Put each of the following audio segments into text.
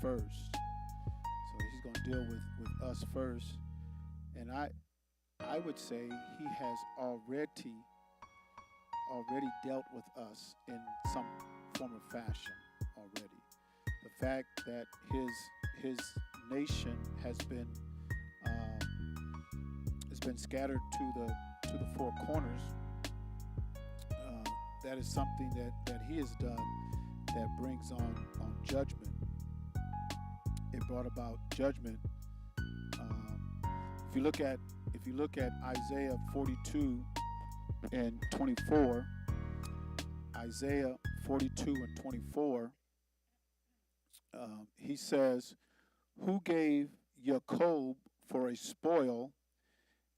first. So he's going to deal with us first. And I would say he has already dealt with us in some form of fashion already. The fact that his nation has been scattered to the four corners. That is something that he has done that brings on judgment. It brought about judgment. If you look at Isaiah 42 and 24, Isaiah 42 and 24, he says, "Who gave Jacob for a spoil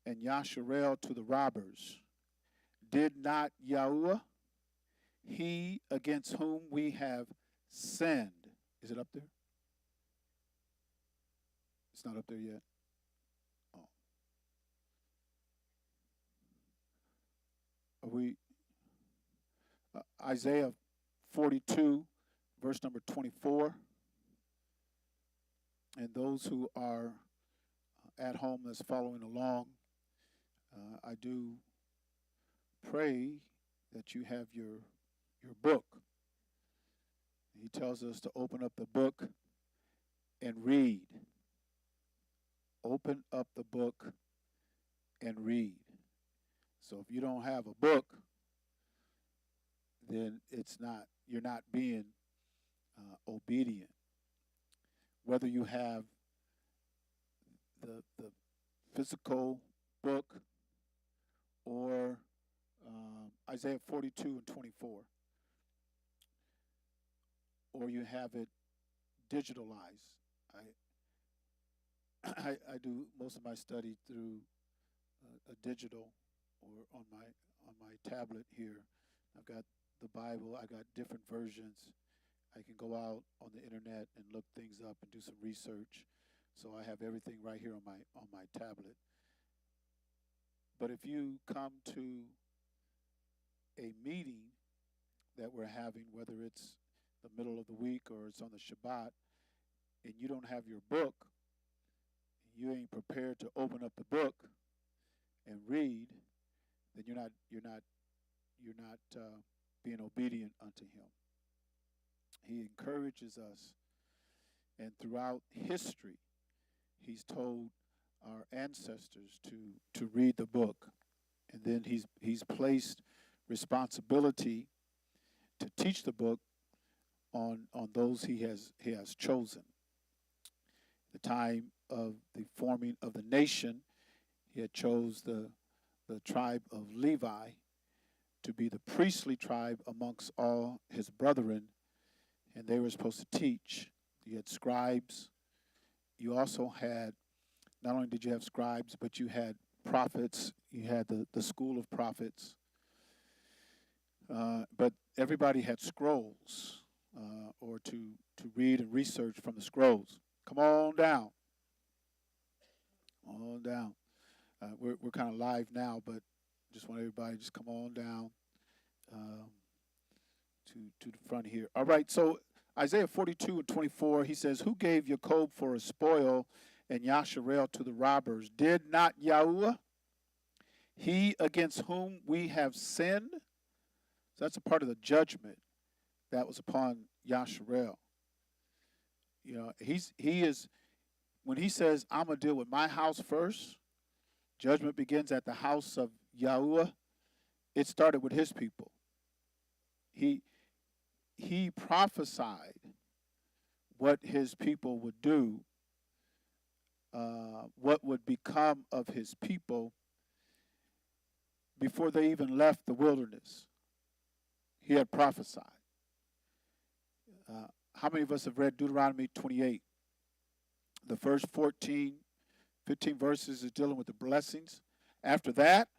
and Yasharel to the robbers? Did not Yahuwah, he against whom we have sinned?" Is it up there? It's not up there yet. Oh. Are we Isaiah 42, verse number 24. And those who are at home that's following along, I do pray that you have your book. He tells us to open up the book and read. Open up the book and read. So if you don't have a book, then you're not being obedient. Whether you have the physical book or Isaiah 42 and 24, or you have it digitalized. I do most of my study through a digital or on my tablet here. I've got the Bible. I got different versions. I can go out on the internet and look things up and do some research. So I have everything right here on my tablet. But if you come to a meeting that we're having, whether it's the middle of the week or it's on the Shabbat, and you don't have your book, you ain't prepared to open up the book and read, then you're not being obedient unto him. He encourages us, and throughout history, he's told our ancestors to read the book, and then he's placed responsibility to teach the book on those he has chosen. The time of the forming of the nation, he had chose the tribe of Levi to be the priestly tribe amongst all his brethren, and they were supposed to teach. You had scribes. You also had, not only did you have scribes, but you had prophets. You had the school of prophets. But everybody had scrolls or to read and research from the scrolls. Come on down. On down. We're kind of live now, but just want everybody to just come on down to the front here. All right, so Isaiah 42 and 24, he says, "Who gave Jacob for a spoil and Yasharel to the robbers? Did not Yahuwah, he against whom we have sinned?" So that's a part of the judgment that was upon Yasharel. You know, he is, when he says, "I'm going to deal with my house first," judgment begins at the house of Yahuwah. It started with his people. He prophesied what his people would do, what would become of his people before they even left the wilderness. He had prophesied. How many of us have read Deuteronomy 28? The first 15 verses is dealing with the blessings. After that,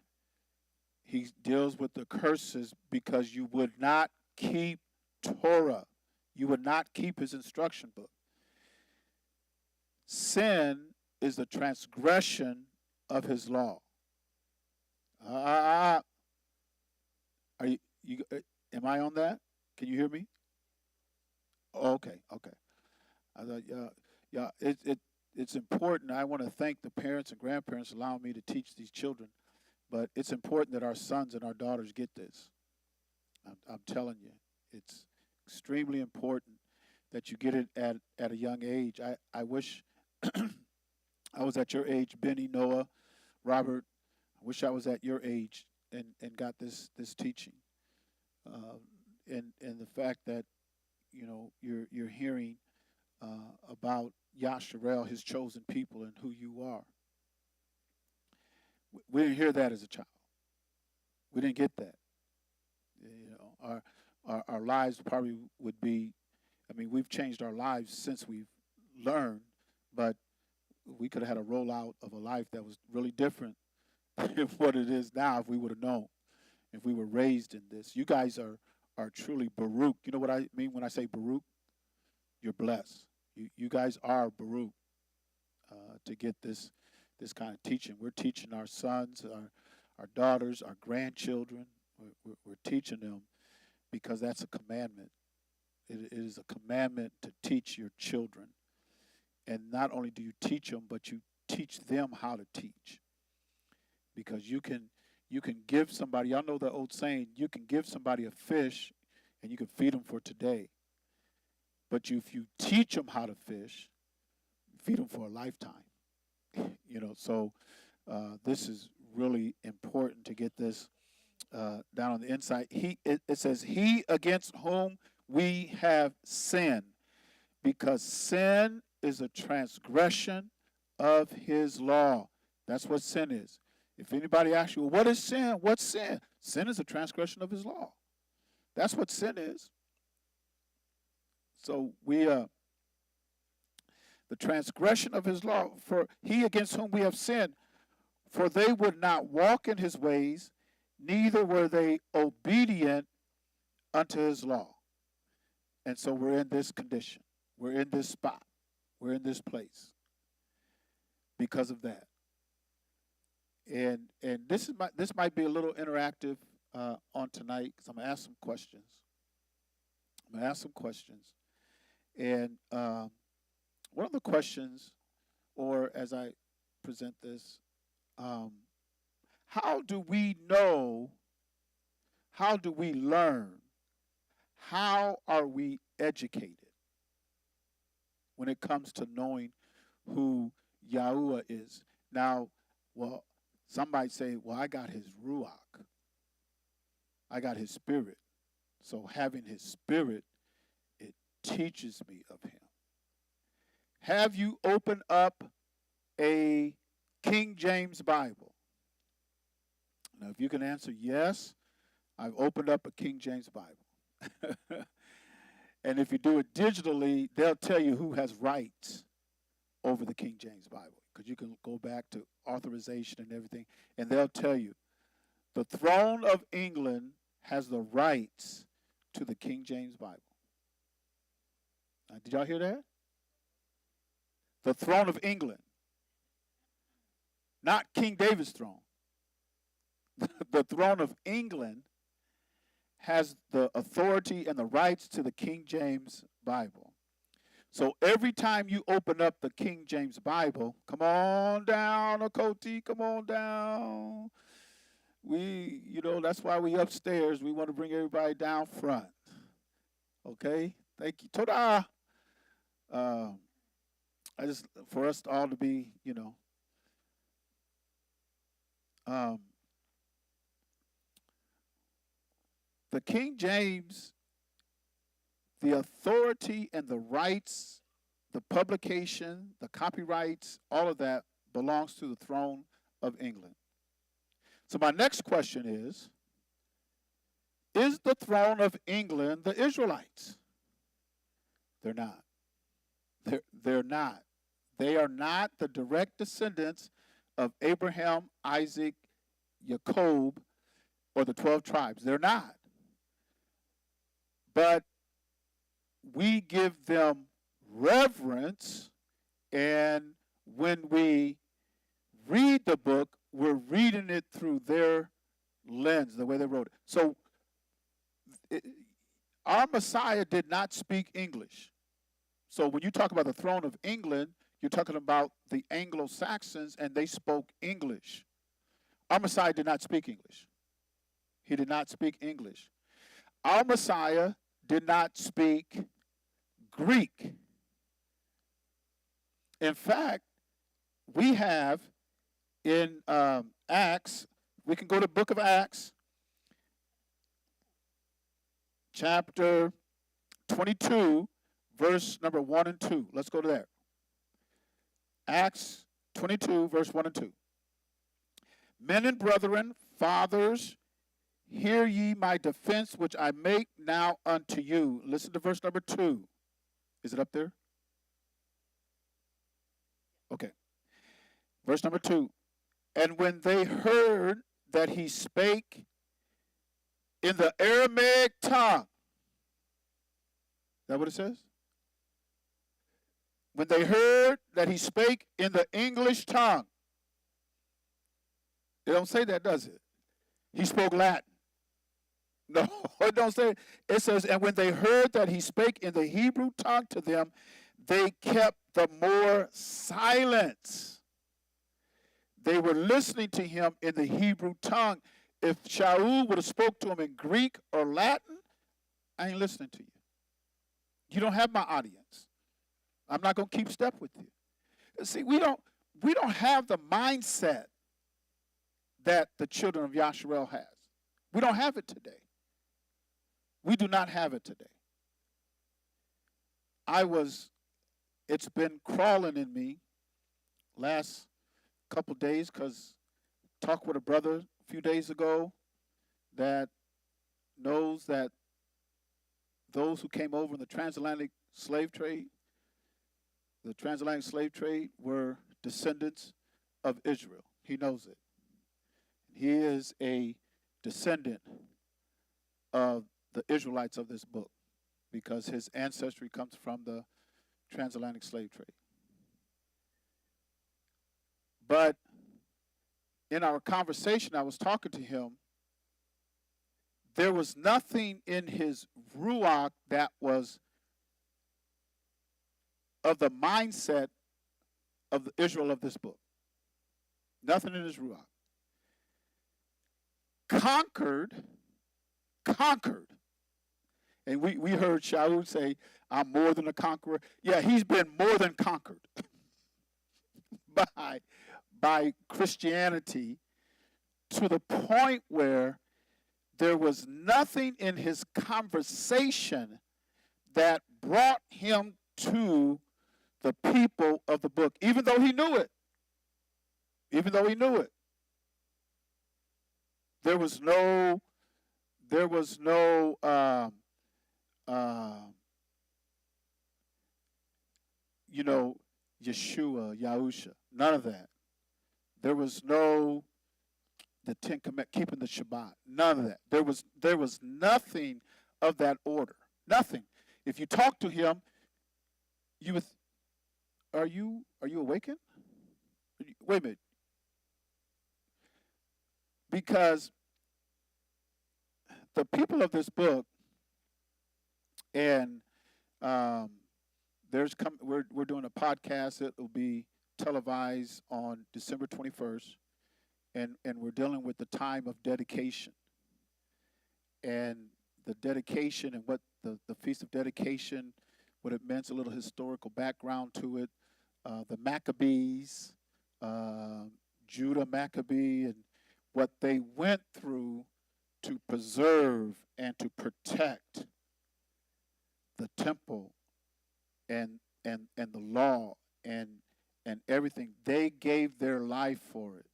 he deals with the curses because you would not keep Torah. You would not keep his instruction book. Sin is the transgression of his law. Are you am I on that? Can you hear me? Okay. I thought, yeah, it's important. I want to thank the parents and grandparents allowing me to teach these children, but it's important that our sons and our daughters get this. I'm telling you, it's extremely important that you get it at a young age. I wish I was at your age, Benny, Noah, Robert. I wish I was at your age and got this teaching. And the fact that you're hearing about Yasharel, his chosen people, and who you are. We didn't hear that as a child. We didn't get that. Our lives probably would be. I mean, we've changed our lives since we've learned, but we could have had a rollout of a life that was really different than what it is now if we would have known, if we were raised in this. You guys are truly Baruch. You know what I mean when I say Baruch? You're blessed. You guys are Baruch to get this kind of teaching. We're teaching our sons, our daughters, our grandchildren. We're teaching them because that's a commandment. It is a commandment to teach your children. And not only do you teach them, but you teach them how to teach. Because you can give somebody, y'all know the old saying, you can give somebody a fish and you can feed them for today. But if you teach them how to fish, feed them for a lifetime. So this is really important to get this down on the inside. It says, he against whom we have sinned, because sin is a transgression of his law. That's what sin is. If anybody asks you, well, what is sin? What's sin? Sin is a transgression of his law. That's what sin is. So the transgression of his law, for he against whom we have sinned, for they would not walk in his ways, neither were they obedient unto his law. And so we're in this condition. We're in this spot. We're in this place because of that. And this might be a little interactive on tonight because I'm going to ask some questions. And one of the questions, or as I present this, how do we know? How do we learn? How are we educated when it comes to knowing who Yahuwah is? Now, well, somebody say, well, I got his Ruach. I got his spirit. So having his spirit, it teaches me of him. Have you opened up a King James Bible? Now, if you can answer yes, I've opened up a King James Bible. And if you do it digitally, they'll tell you who has rights over the King James Bible, because you can go back to authorization and everything, and they'll tell you the throne of England has the rights to the King James Bible. Now, did y'all hear that? The throne of England, not King David's throne. The throne of England has the authority and the rights to the King James Bible. So every time you open up the King James Bible, come on down, Okoti, come on down. That's why we upstairs. We want to bring everybody down front. Okay? Thank you. Toda. For us all to be, the King James, the authority and the rights, the publication, the copyrights, all of that belongs to the throne of England. So my next question is the throne of England the Israelites? They're not. They're not. They are not the direct descendants of Abraham, Isaac, Jacob, or the 12 tribes. They're not. But we give them reverence, and when we read the book, we're reading it through their lens, the way they wrote it. So our Messiah did not speak English. So when you talk about the throne of England, you're talking about the Anglo-Saxons, and they spoke English. Our Messiah did not speak English. He did not speak English. Our Messiah did not speak Greek. In fact, we have in Acts, we can go to the book of Acts, chapter 22, verse number 1 and 2. Let's go to there. Acts 22, verse 1 and 2. Men and brethren, fathers, hear ye my defense, which I make now unto you. Listen to verse number 2. Is it up there? Okay. Verse number 2. And when they heard that he spake in the Aramaic tongue. Is that what it says? When they heard that he spake in the English tongue. It don't say that, does it? He spoke Latin. No, it don't say it. It says, and when they heard that he spake in the Hebrew tongue to them, they kept the more silence. They were listening to him in the Hebrew tongue. If Shaul would have spoke to him in Greek or Latin, I ain't listening to you. You don't have my audience. I'm not going to keep step with you. See, we don't have the mindset that the children of Yasharel has. We don't have it today. We do not have it today. It's been crawling in me last couple days because talked with a brother a few days ago that knows that those who came over in the transatlantic slave trade were descendants of Israel. He knows it. He is a descendant of the Israelites of this book because his ancestry comes from the transatlantic slave trade. But in our conversation, I was talking to him, there was nothing in his ruach that was of the mindset of the Israel of this book. Nothing in his ruach. Conquered. And we heard Shaul say, I'm more than a conqueror. Yeah, he's been more than conquered by Christianity to the point where there was nothing in his conversation that brought him to the people of the book, even though he knew it. There was no Yeshua, Yahusha, none of that. There was no the Ten Commandments, keeping the Shabbat, none of that. There was nothing of that order, nothing. If you talk to him, you would, are you awakened? Wait a minute. Because the people of this book, and we're doing a podcast that will be televised on December 21st, and we're dealing with the time of dedication. And the dedication and what the Feast of Dedication, what it meant, a little historical background to it, the Maccabees, Judah Maccabee, and what they went through to preserve and to protect the temple and the law and everything. They gave their life for it.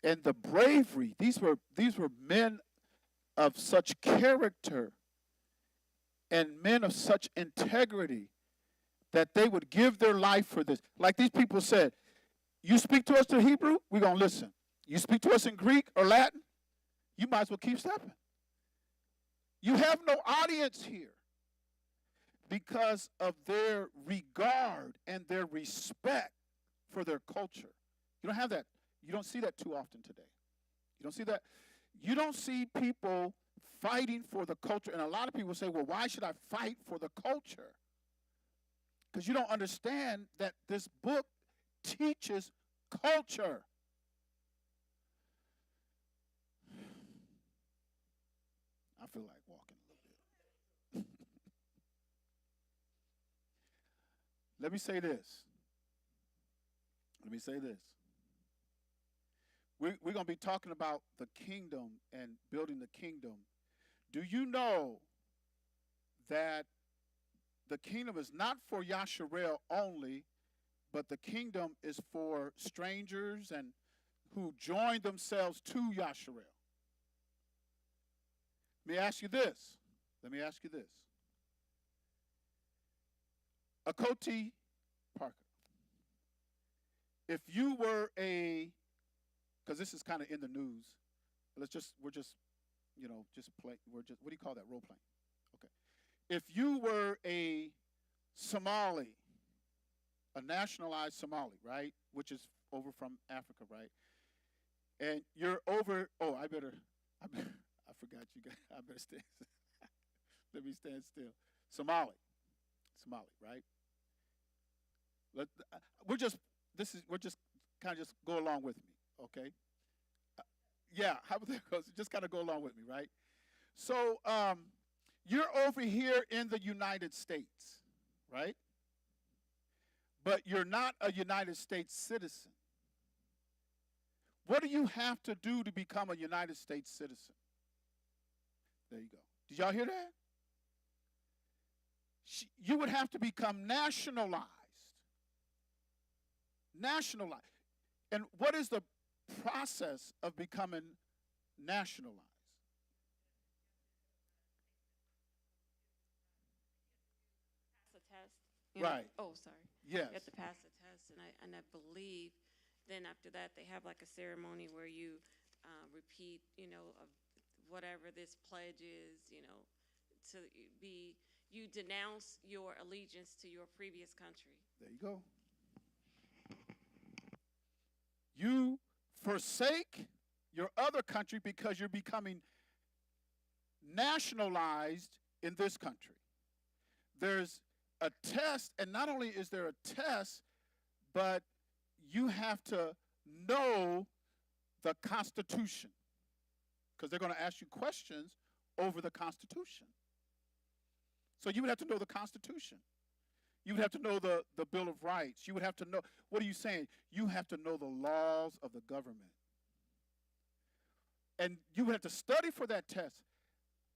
And the bravery, these were men of such character and men of such integrity that they would give their life for this. Like these people said, you speak to us in Hebrew, we're going to listen. You speak to us in Greek or Latin, you might as well keep stepping. You have no audience here because of their regard and their respect for their culture. You don't have that. You don't see that too often today. You don't see that. You don't see people fighting for the culture. And a lot of people say, well, why should I fight for the culture? Because you don't understand that this book teaches culture. I feel like walking a little bit. Let me say this. We're going to be talking about the kingdom and building the kingdom. Do you know that the kingdom is not for Yasharel only, but the kingdom is for strangers and who join themselves to Yasharel? Let me ask you this. Akoti Parker, if you were because this is kind of in the news, what do you call that, role playing? Okay. If you were a Somali, a nationalized Somali, right, which is over from Africa, right, and you're over, I forgot you guys, I better stand, let me stand still. Somali, right? We're just kind of just go along with me, okay? Yeah, how about that goes? Just kind of go along with me, right? So you're over here in the United States, right? But you're not a United States citizen. What do you have to do to become a United States citizen? There you go. Did y'all hear that? You would have to become nationalized. And what is the process of becoming nationalized? Pass a test. Right. Oh, sorry. Yes. You have to pass a test, and I believe then after that they have like a ceremony where you repeat, of whatever this pledge is, you denounce your allegiance to your previous country. There you go. You forsake your other country because you're becoming nationalized in this country. There's a test, and not only is there a test, but you have to know the Constitution, because they're going to ask you questions over the Constitution. So you would have to know the Constitution. You would have to know the Bill of Rights. You would have to know, what are you saying? You have to know the laws of the government. And you would have to study for that test.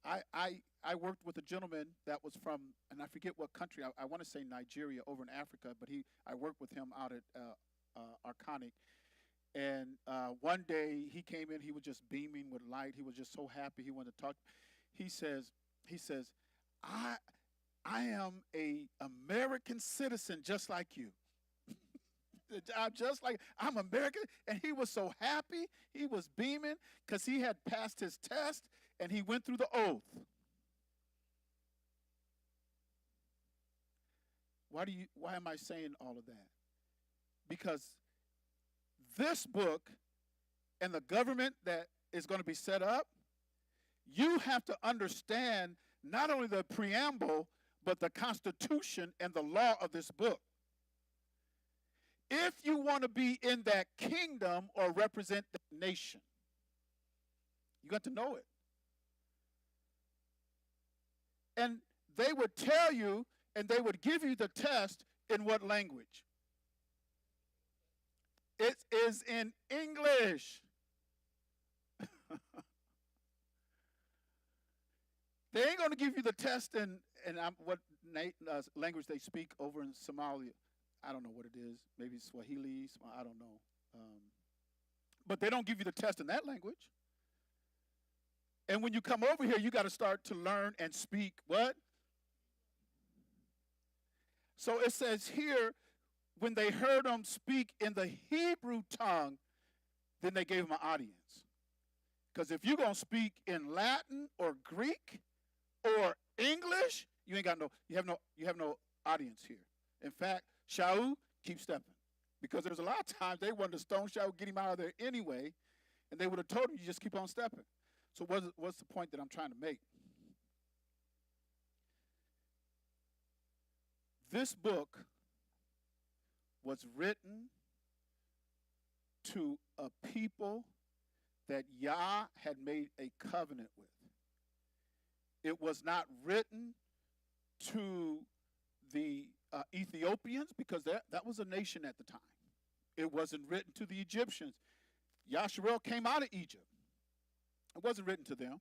I worked with a gentleman that was from, and I forget what country, I want to say Nigeria, over in Africa, but I worked with him out at Arconic. And one day he came in, he was just beaming with light. He was just so happy. He wanted to talk. He says, I am a American citizen just like you. I'm American. And he was so happy. He was beaming because he had passed his test and he went through the oath. Why am I saying all of that? Because this book and the government that is going to be set up, you have to understand not only the preamble, but the Constitution and the law of this book. If you want to be in that kingdom or represent the nation, you got to know it. And they would tell you, and they would give you the test in what language? It is in English. They ain't going to give you the test in what language they speak over in Somalia. I don't know what it is. Maybe Swahili. I don't know. But they don't give you the test in that language. And when you come over here, you got to start to learn and speak what? So it says here, when they heard him speak in the Hebrew tongue, then they gave him an audience. Because if you're going to speak in Latin or Greek or English, you have no audience here. In fact, Shaul, keep stepping. Because there's a lot of times they wanted to stone Shaul, get him out of there anyway, and they would have told him, you just keep on stepping. So what's the point that I'm trying to make? This book was written to a people that Yah had made a covenant with. It was not written to the Ethiopians, because that was a nation at the time. It wasn't written to the Egyptians. Yasharel came out of Egypt. It wasn't written to them.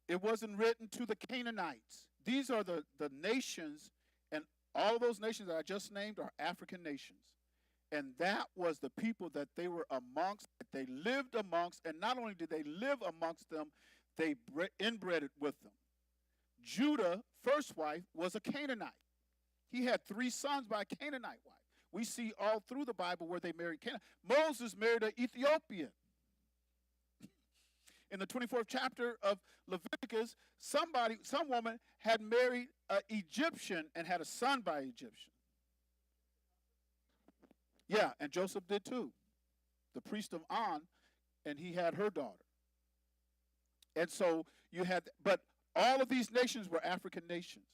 It wasn't written to the Canaanites. These are the nations, and all those nations that I just named are African nations. And that was the people that they were amongst, that they lived amongst, and not only did they live amongst them, they inbred with them. Judah, first wife, was a Canaanite. He had 3 sons by a Canaanite wife. We see all through the Bible where they married Canaanite. Moses married an Ethiopian. In the 24th chapter of Leviticus, some woman had married an Egyptian and had a son by an Egyptian. Yeah, and Joseph did too. The priest of On, and he had her daughter. And so you had, but all of these nations were African nations.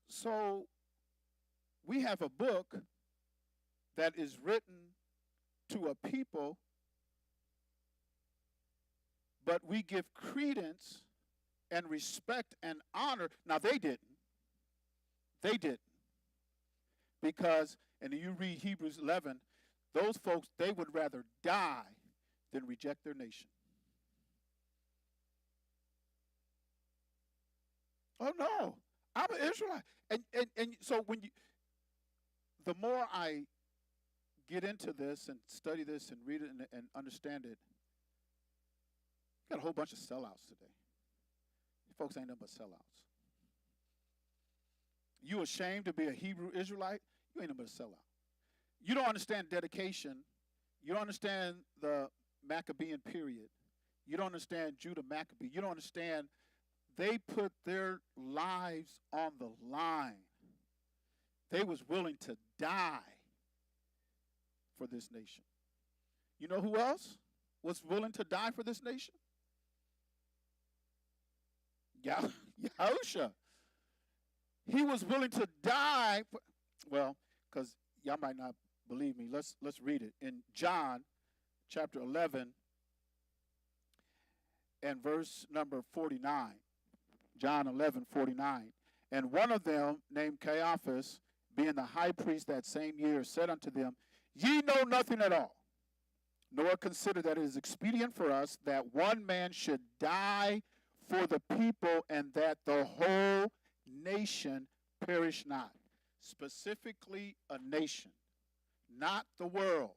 So we have a book that is written to a people, but we give credence and respect and honor. Now they didn't. They didn't. Because, and you read Hebrews 11, those folks, they would rather die than reject their nation. Oh no, I'm an Israelite. And so when you, the more I get into this and study this and read it and understand it, got a whole bunch of sellouts today. You folks ain't nothing but sellouts. You ashamed to be a Hebrew Israelite? You ain't nothing but a sellout. You don't understand dedication. You don't understand the Maccabean period. You don't understand Judah Maccabee. You don't understand they put their lives on the line. They was willing to die for this nation. You know who else was willing to die for this nation? Yahusha. He was willing to die. Well, because y'all might not believe me. Let's read it. In John chapter 11 and verse number 49. John 11:49. And one of them, named Caiaphas, being the high priest that same year, said unto them, Ye know nothing at all, nor consider that it is expedient for us that one man should die for the people, and that the whole nation perish not. Specifically, a nation, not the world.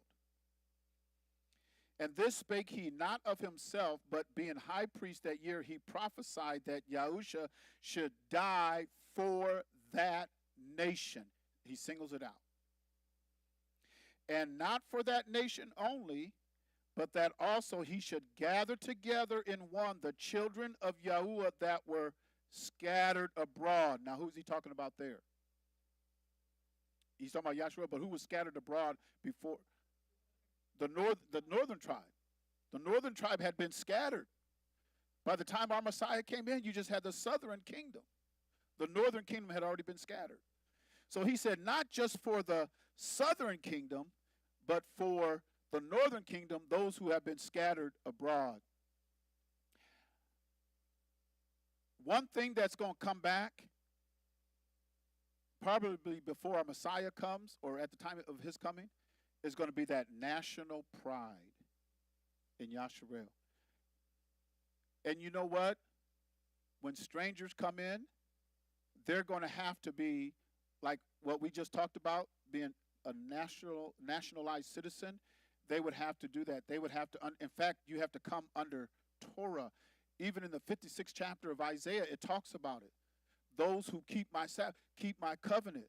And this spake he not of himself, but being high priest that year, he prophesied that Yahusha should die for that nation. He singles it out. And not for that nation only, but that also he should gather together in one the children of Yahuwah that were scattered abroad. Now, who's he talking about there? He's talking about Yahshua, but who was scattered abroad before? The northern tribe. The northern tribe had been scattered. By the time our Messiah came in, you just had the southern kingdom. The northern kingdom had already been scattered. So he said, not just for the southern kingdom, but for the northern kingdom, those who have been scattered abroad. One thing that's going to come back, probably before our Messiah comes or at the time of his coming, is going to be that national pride in Yasharel. And you know what? When strangers come in, they're going to have to be like what we just talked about, being a nationalized citizen. They would have to do that. They would have to, in fact, you have to come under Torah. Even in the 56th chapter of Isaiah, it talks about it. Those who keep my covenant.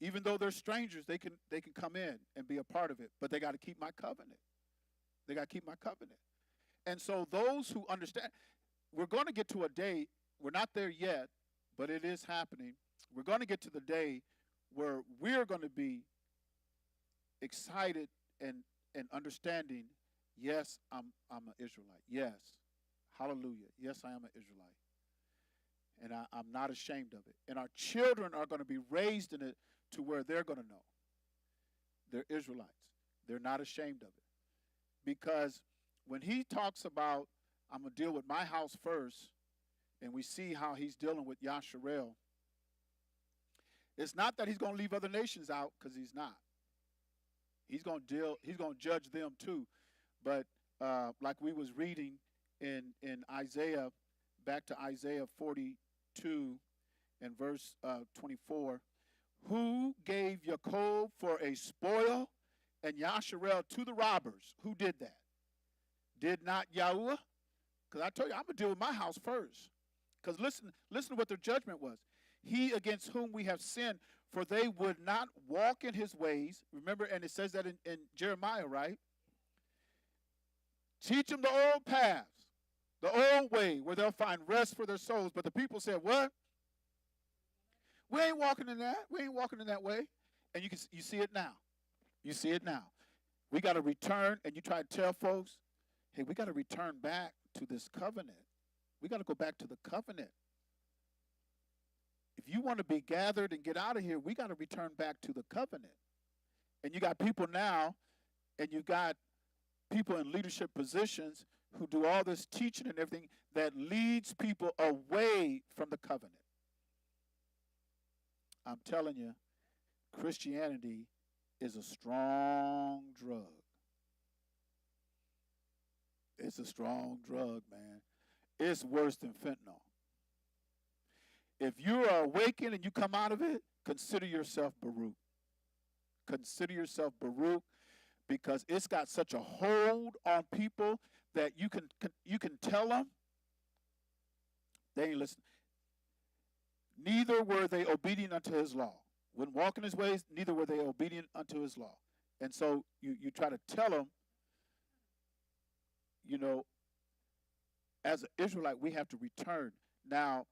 Even though they're strangers, they can come in and be a part of it, but they got to keep my covenant. They got to keep my covenant. And so those who understand, we're going to get to a day, we're not there yet, but it is happening. We're going to get to the day where we're going to be excited and and understanding, yes, I'm an Israelite. Yes. Hallelujah. Yes, I am an Israelite. And I'm not ashamed of it. And our children are going to be raised in it to where they're going to know. They're Israelites. They're not ashamed of it. Because when he talks about, I'm going to deal with my house first, and we see how he's dealing with Yasharel, it's not that he's going to leave other nations out, because he's not. He's going to judge them too. But like we was reading in Isaiah, back to Isaiah 42 and verse 24, who gave Yaakov for a spoil and Yasharel to the robbers? Who did that? Did not Yahuwah? Because I told you, I'm going to deal with my house first. Because listen to what their judgment was. He against whom we have sinned, for they would not walk in his ways. Remember, and it says that in Jeremiah, right? Teach them the old paths, the old way, where they'll find rest for their souls. But the people said, what? We ain't walking in that. We ain't walking in that way. And you see it now. You see it now. We got to return, and you try to tell folks, hey, we got to return back to this covenant. We got to go back to the covenant. If you want to be gathered and get out of here, we got to return back to the covenant. And you got people now, and you got people in leadership positions who do all this teaching and everything that leads people away from the covenant. I'm telling you, Christianity is a strong drug. It's a strong drug, man. It's worse than fentanyl. If you are awakened and you come out of it, consider yourself Baruch. Consider yourself Baruch, because it's got such a hold on people that you can tell them they ain't listening. Neither were they obedient unto his law. Wouldn't walk in his ways, neither were they obedient unto his law. And so you try to tell them, you know, as an Israelite, we have to return. Now,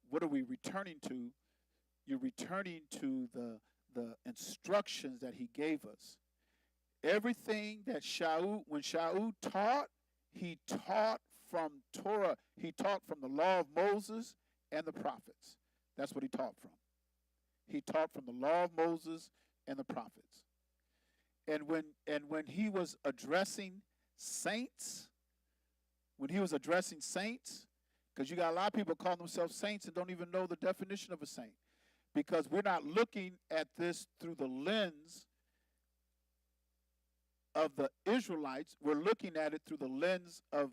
what are we returning to? You're returning to the instructions that he gave us. Everything that when Shaul taught, he taught from Torah. He taught from the law of Moses and the prophets. That's what he taught from. He taught from the law of Moses and the prophets. And when he was addressing saints, because you got a lot of people calling themselves saints and don't even know the definition of a saint, because we're not looking at this through the lens of the Israelites. We're looking at it through the lens of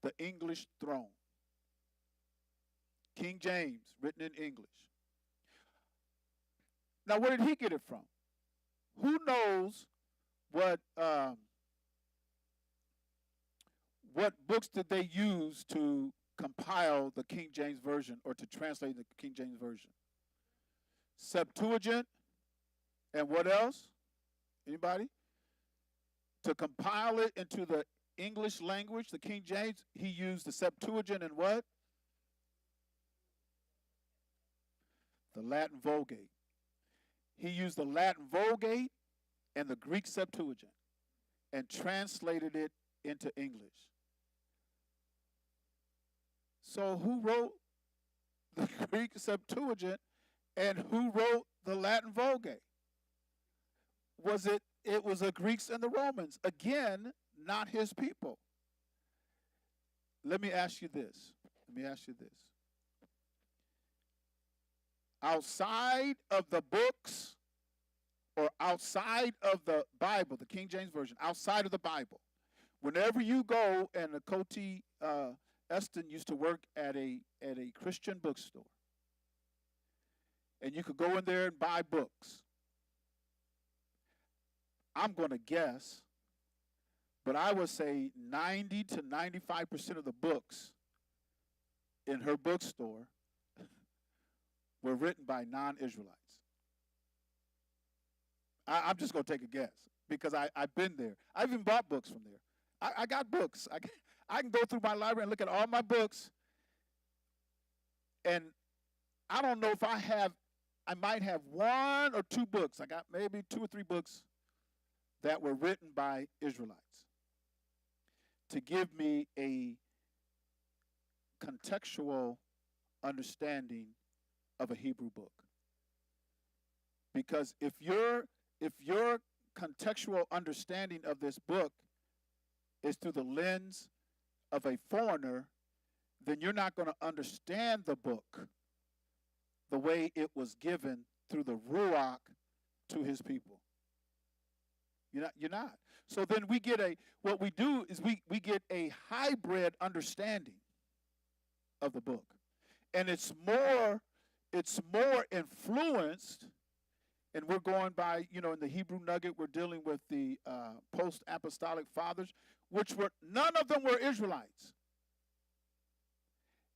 the English throne. King James, written in English. Now, where did he get it from? Who knows what books did they use to compile the King James Version, or to translate the King James Version? Septuagint, and what else? Anybody? To compile it into the English language, the King James, he used the Septuagint and what? The Latin Vulgate. He used the Latin Vulgate and the Greek Septuagint and translated it into English. So who wrote the Greek Septuagint and who wrote the Latin Vulgate? It was the Greeks and the Romans. Again, not his people. Let me ask you this. Outside of the books, or outside of the Bible, the King James Version, outside of the Bible, whenever you go, and Koti Eston used to work at a Christian bookstore, and you could go in there and buy books. I'm going to guess, but I would say 90 to 95% of the books in her bookstore were written by non-Israelites. I'm just going to take a guess, because I've been there. I've even bought books from there. I got books. I can go through my library and look at all my books, and I don't know if I might have one or two books. I got maybe 2 or 3 books that were written by Israelites to give me a contextual understanding of a Hebrew book. Because if your contextual understanding of this book is through the lens of a foreigner, then you're not going to understand the book the way it was given through the Ruach to his people. You're not. So then we get what we do is we get a hybrid understanding of the book. And it's more influenced, and we're going by, in the Hebrew Nugget, we're dealing with the post-apostolic fathers, which none of them were Israelites.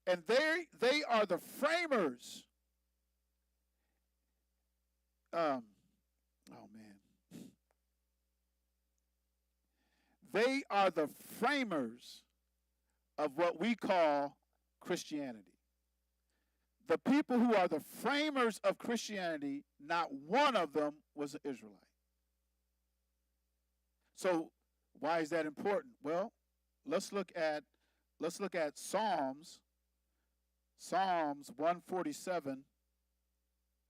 And they are the framers. They are the framers of what we call Christianity. The people who are the framers of Christianity, not one of them was an Israelite. So why is that important? Well, let's look at Psalms 147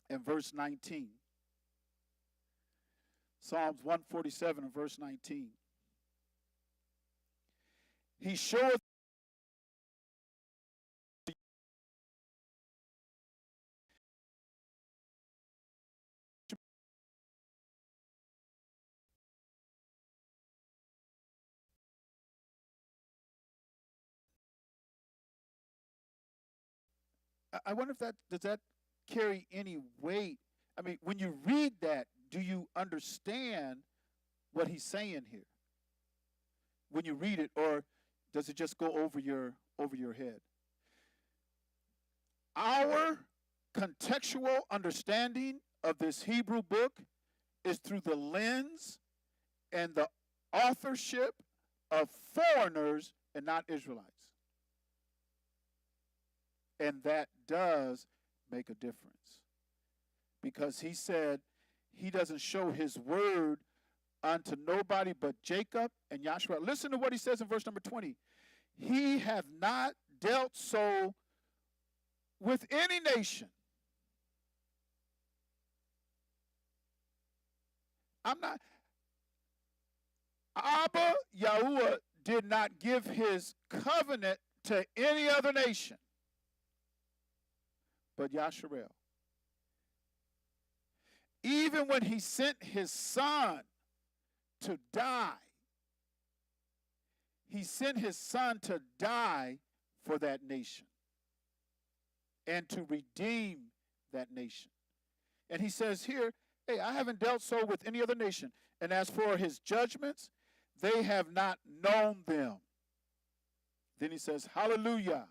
and verse 19. Psalms 147 and verse 19. He showeth I wonder if does that carry any weight? I mean, when you read that, do you understand what he's saying here? When you read it, or does it just go over your head? Our contextual understanding of this Hebrew book is through the lens and the authorship of foreigners and not Israelites. And that does make a difference. Because he said he doesn't show his word unto nobody but Jacob and Joshua. Listen to what he says in verse number 20. He hath not dealt so with any nation. Abba Yahuwah did not give his covenant to any other nation but Yasharel. Even when he sent his son to die, he sent his son to die for that nation and to redeem that nation. And he says here, hey, I haven't dealt so with any other nation. And as for his judgments, they have not known them. Then he says, hallelujah.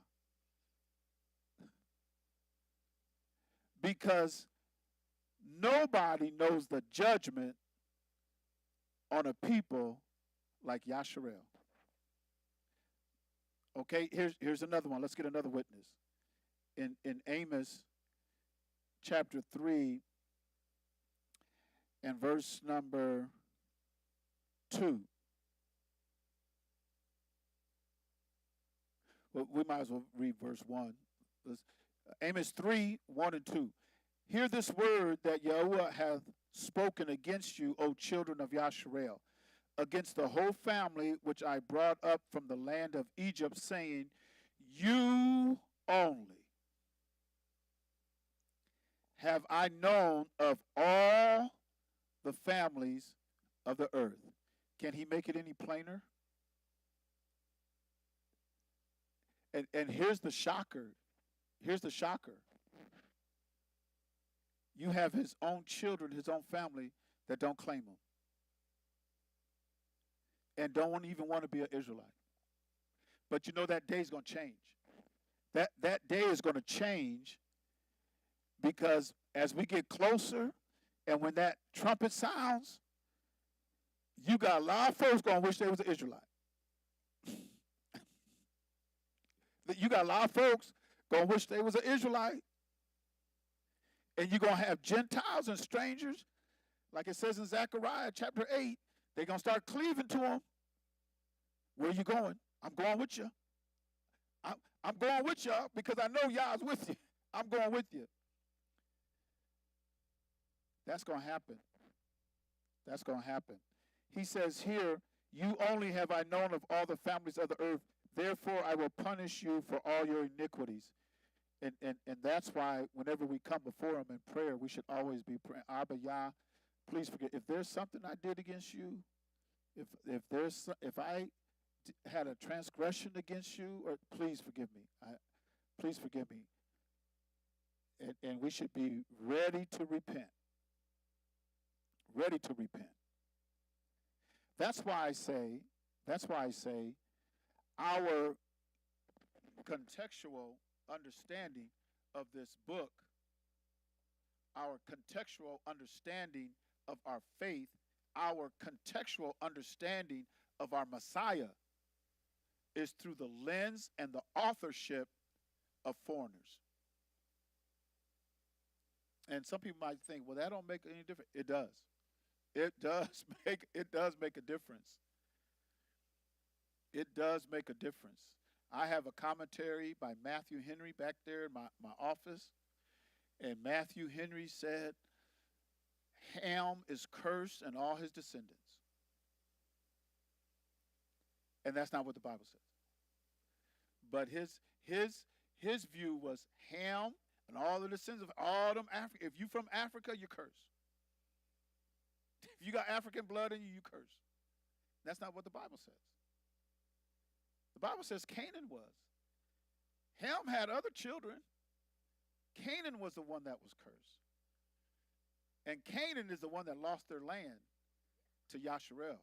Because nobody knows the judgment on a people like Yasharel. Okay, here's another one. Let's get another witness. In Amos chapter 3 and verse number 2. Well, we might as well read verse 1. Amos 3, 1 and 2. Hear this word that Yahuwah hath spoken against you, O children of Yasharel, against the whole family which I brought up from the land of Egypt, saying, you only have I known of all the families of the earth. Can he make it any plainer? And here's the shocker. Here's the shocker. You have his own children, his own family that don't claim him and don't even want to be an Israelite. But you know that day is going to change. That day is going to change because as we get closer and when that trumpet sounds, you got a lot of folks going to wish they was an Israelite. You got a lot of folks going to wish they was an Israelite. And you're going to have Gentiles and strangers, like it says in Zechariah chapter 8, They're going to start cleaving to him. Where you going? I'm going with you. I'm going with you because I know Yah's with you. I'm going with you. That's going to happen. That's going to happen. He says here, you only have I known of all the families of the earth. Therefore, I will punish you for all your iniquities. And that's why whenever we come before him in prayer, we should always be praying, Abba, Yah, please forgive. If there's something I did against you, if I had a transgression against you, or please forgive me. Please forgive me. And we should be ready to repent. Ready to repent. That's why I say our contextual understanding of this book, our contextual understanding of our faith, our contextual understanding of our Messiah is through the lens and the authorship of foreigners. And some people might think, well, that don't make any difference. It does. It does make a difference. It does make a difference. I have a commentary by Matthew Henry back there in my office. And Matthew Henry said, Ham is cursed and all his descendants. And that's not what the Bible says. But his view was Ham and all the descendants of all them Africa. If you from Africa, you're cursed. If you got African blood in you, you cursed. That's not what the Bible says. The Bible says Canaan was. Ham had other children. Canaan was the one that was cursed. And Canaan is the one that lost their land to Yasharel.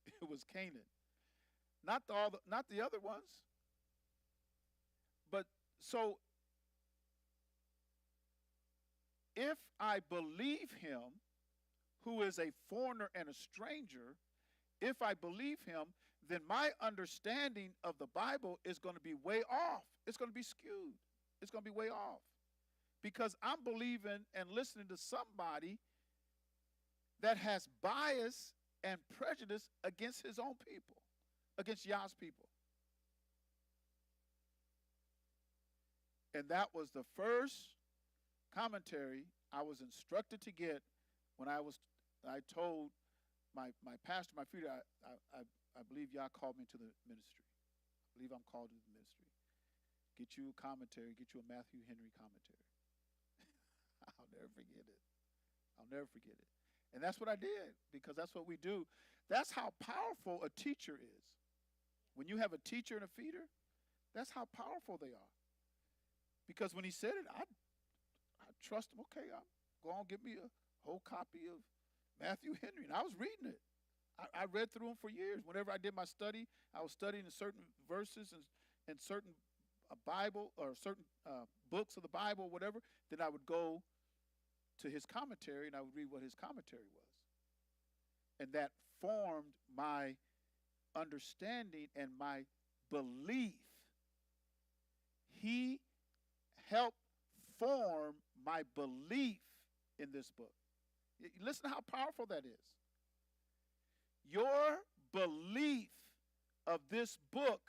It was Canaan. Not the other ones. But so if I believe him, who is a foreigner and a stranger, if I believe him, then my understanding of the Bible is going to be way off. It's going to be skewed. It's going to be way off. Because I'm believing and listening to somebody that has bias and prejudice against his own people, against Yah's people. And that was the first commentary I was instructed to get when I told my pastor, my feeder, I believe Yah called me to the ministry. I believe I'm called to the ministry. Get you a commentary, get you a Matthew Henry commentary. I'll never forget it. I'll never forget it. And that's what I did, because that's what we do. That's how powerful a teacher is. When you have a teacher and a feeder, that's how powerful they are. Because when he said it, I trust him. Okay, I'm going to give me a whole copy of Matthew Henry. And I was reading it. I read through them for years. Whenever I did my study, I was studying certain verses and certain Bible or certain books of the Bible, whatever. Then I would go to his commentary and I would read what his commentary was. And that formed my understanding and my belief. He helped form my belief in this book. Listen to how powerful that is. Your belief of this book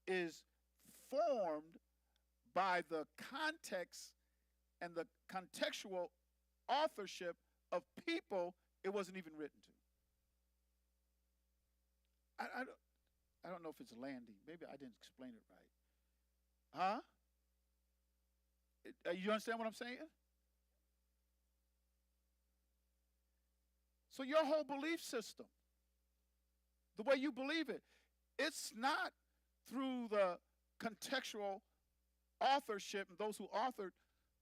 is formed by the context and the contextual authorship of people it wasn't even written to. I don't know if it's landing. Maybe I didn't explain it right. Huh? You understand what I'm saying? So your whole belief system, the way you believe it, it's not through the contextual authorship and those who authored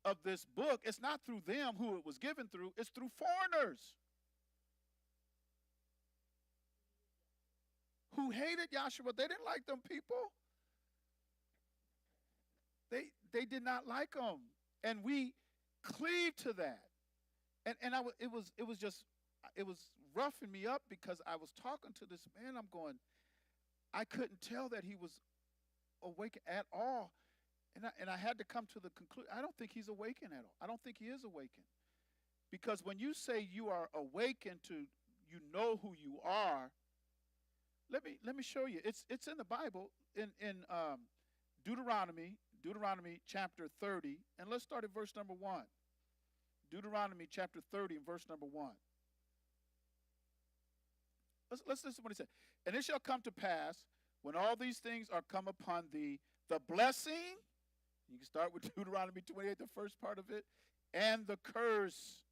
of this book. It's not through them who it was given through. It's through foreigners who hated Yahshua. They didn't like them people. They did not like them, and we cleaved to that. And it was roughing me up because I was talking to this man. I'm going, I couldn't tell that he was awake at all, and I had to come to the conclusion. I don't think he's awakened at all. I don't think he is awakened, because when you say you are awakened to you know who you are. Let me show you. It's in the Bible in Deuteronomy chapter 30, and let's start at verse number 1. Deuteronomy chapter 30 and verse number 1. Let's listen to what he said. And it shall come to pass when all these things are come upon thee, the blessing, you can start with Deuteronomy 28, the first part of it, and the curse.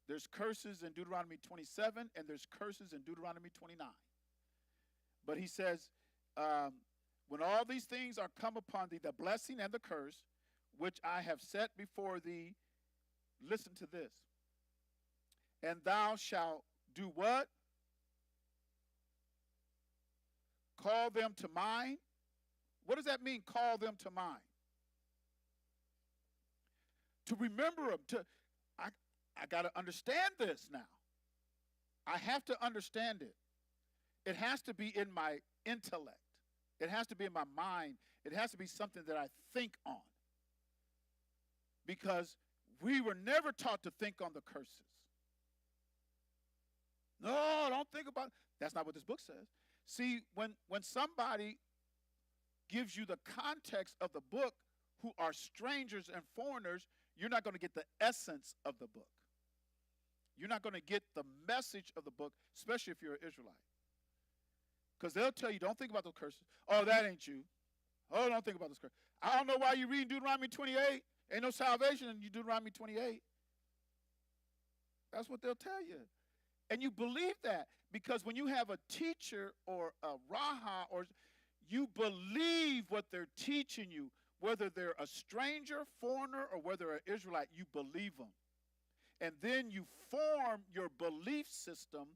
There's curses in Deuteronomy 27, and there's curses in Deuteronomy 29. But he says, when all these things are come upon thee, the blessing and the curse, which I have set before thee, listen to this. And thou shalt do what? Call them to mind. What does that mean, call them to mind? To remember them. I got to understand this now. I have to understand it. It has to be in my intellect. It has to be in my mind. It has to be something that I think on. Because we were never taught to think on the curses. No, don't think about it. That's not what this book says. See, when somebody gives you the context of the book who are strangers and foreigners, you're not going to get the essence of the book. You're not going to get the message of the book, especially if you're an Israelite. Because they'll tell you, don't think about those curses. Oh, that ain't you. Oh, don't think about those curses. I don't know why you're reading Deuteronomy 28. Ain't no salvation in Deuteronomy 28. That's what they'll tell you. And you believe that because when you have a teacher or a raha, or you believe what they're teaching you, whether they're a stranger, foreigner, or whether they're an Israelite, you believe them. And then you form your belief system,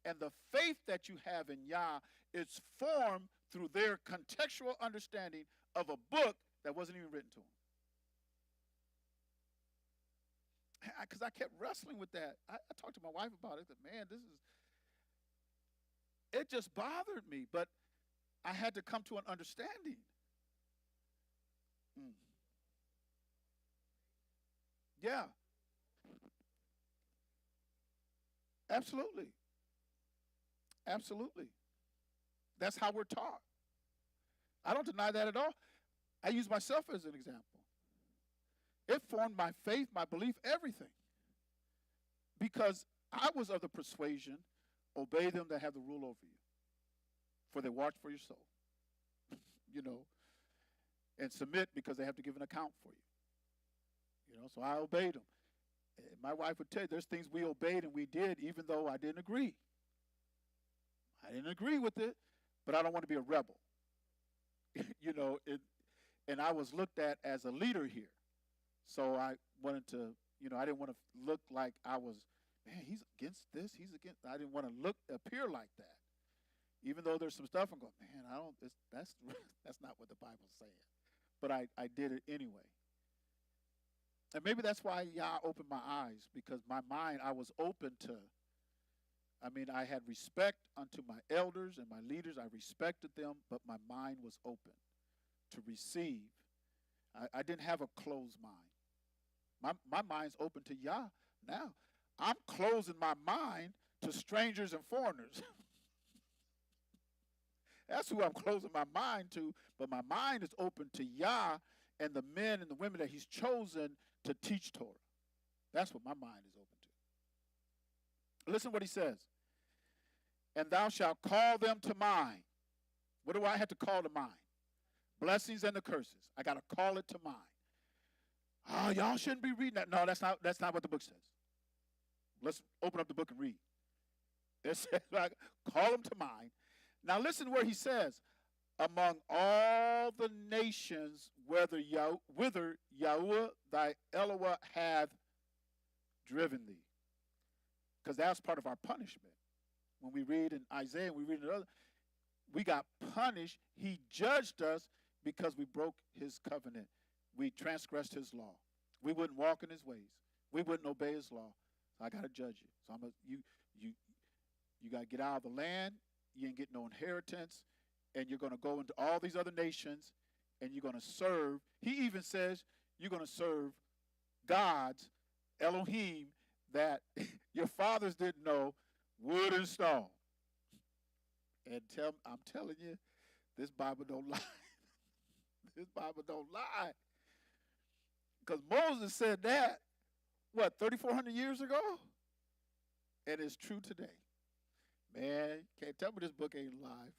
and the faith that you have in Yah is formed through their contextual understanding of a book that wasn't even written to them. Because I kept wrestling with that. I talked to my wife about it. That, man, it just bothered me. But I had to come to an understanding. Yeah. Absolutely. Absolutely. That's how we're taught. I don't deny that at all. I use myself as an example. It formed my faith, my belief, everything. Because I was of the persuasion, obey them that have the rule over you, for they watch for your soul. And submit because they have to give an account for you. So I obeyed them. And my wife would tell you, there's things we obeyed and we did even though I didn't agree. I didn't agree with it, but I don't want to be a rebel. And I was looked at as a leader here. So I wanted to, I didn't want to look like I was, man, he's against this, I didn't want to appear like that. Even though there's some stuff I'm going, man, that's not what the Bible's saying. But I did it anyway. And maybe that's why Yah opened my eyes, because my mind, I was open to, I had respect unto my elders and my leaders. I respected them, but my mind was open to receive. I didn't have a closed mind. My mind's open to Yah now. I'm closing my mind to strangers and foreigners. That's who I'm closing my mind to, but my mind is open to Yah and the men and the women that he's chosen to teach Torah. That's what my mind is open to. Listen what he says. And thou shalt call them to mind. What do I have to call to mind? Blessings and the curses. I got to call it to mind. Oh, y'all shouldn't be reading that. No, that's not what the book says. Let's open up the book and read. It says, call them to mind. Now listen where he says, among all the nations, whither Yahuwah thy Elohim hath driven thee. Because that's part of our punishment. When we read in Isaiah, we read in other, we got punished. He judged us because we broke his covenant. We transgressed his law. We wouldn't walk in his ways. We wouldn't obey his law. So I got to judge you. So you got to get out of the land. You ain't getting no inheritance. And you're going to go into all these other nations and you're going to serve. He even says you're going to serve gods, Elohim, that your fathers didn't know, wood and stone. And I'm telling you, this Bible don't lie. This Bible don't lie. Because Moses said that, what, 3,400 years ago? And it's true today. Man, can't tell me this book ain't alive.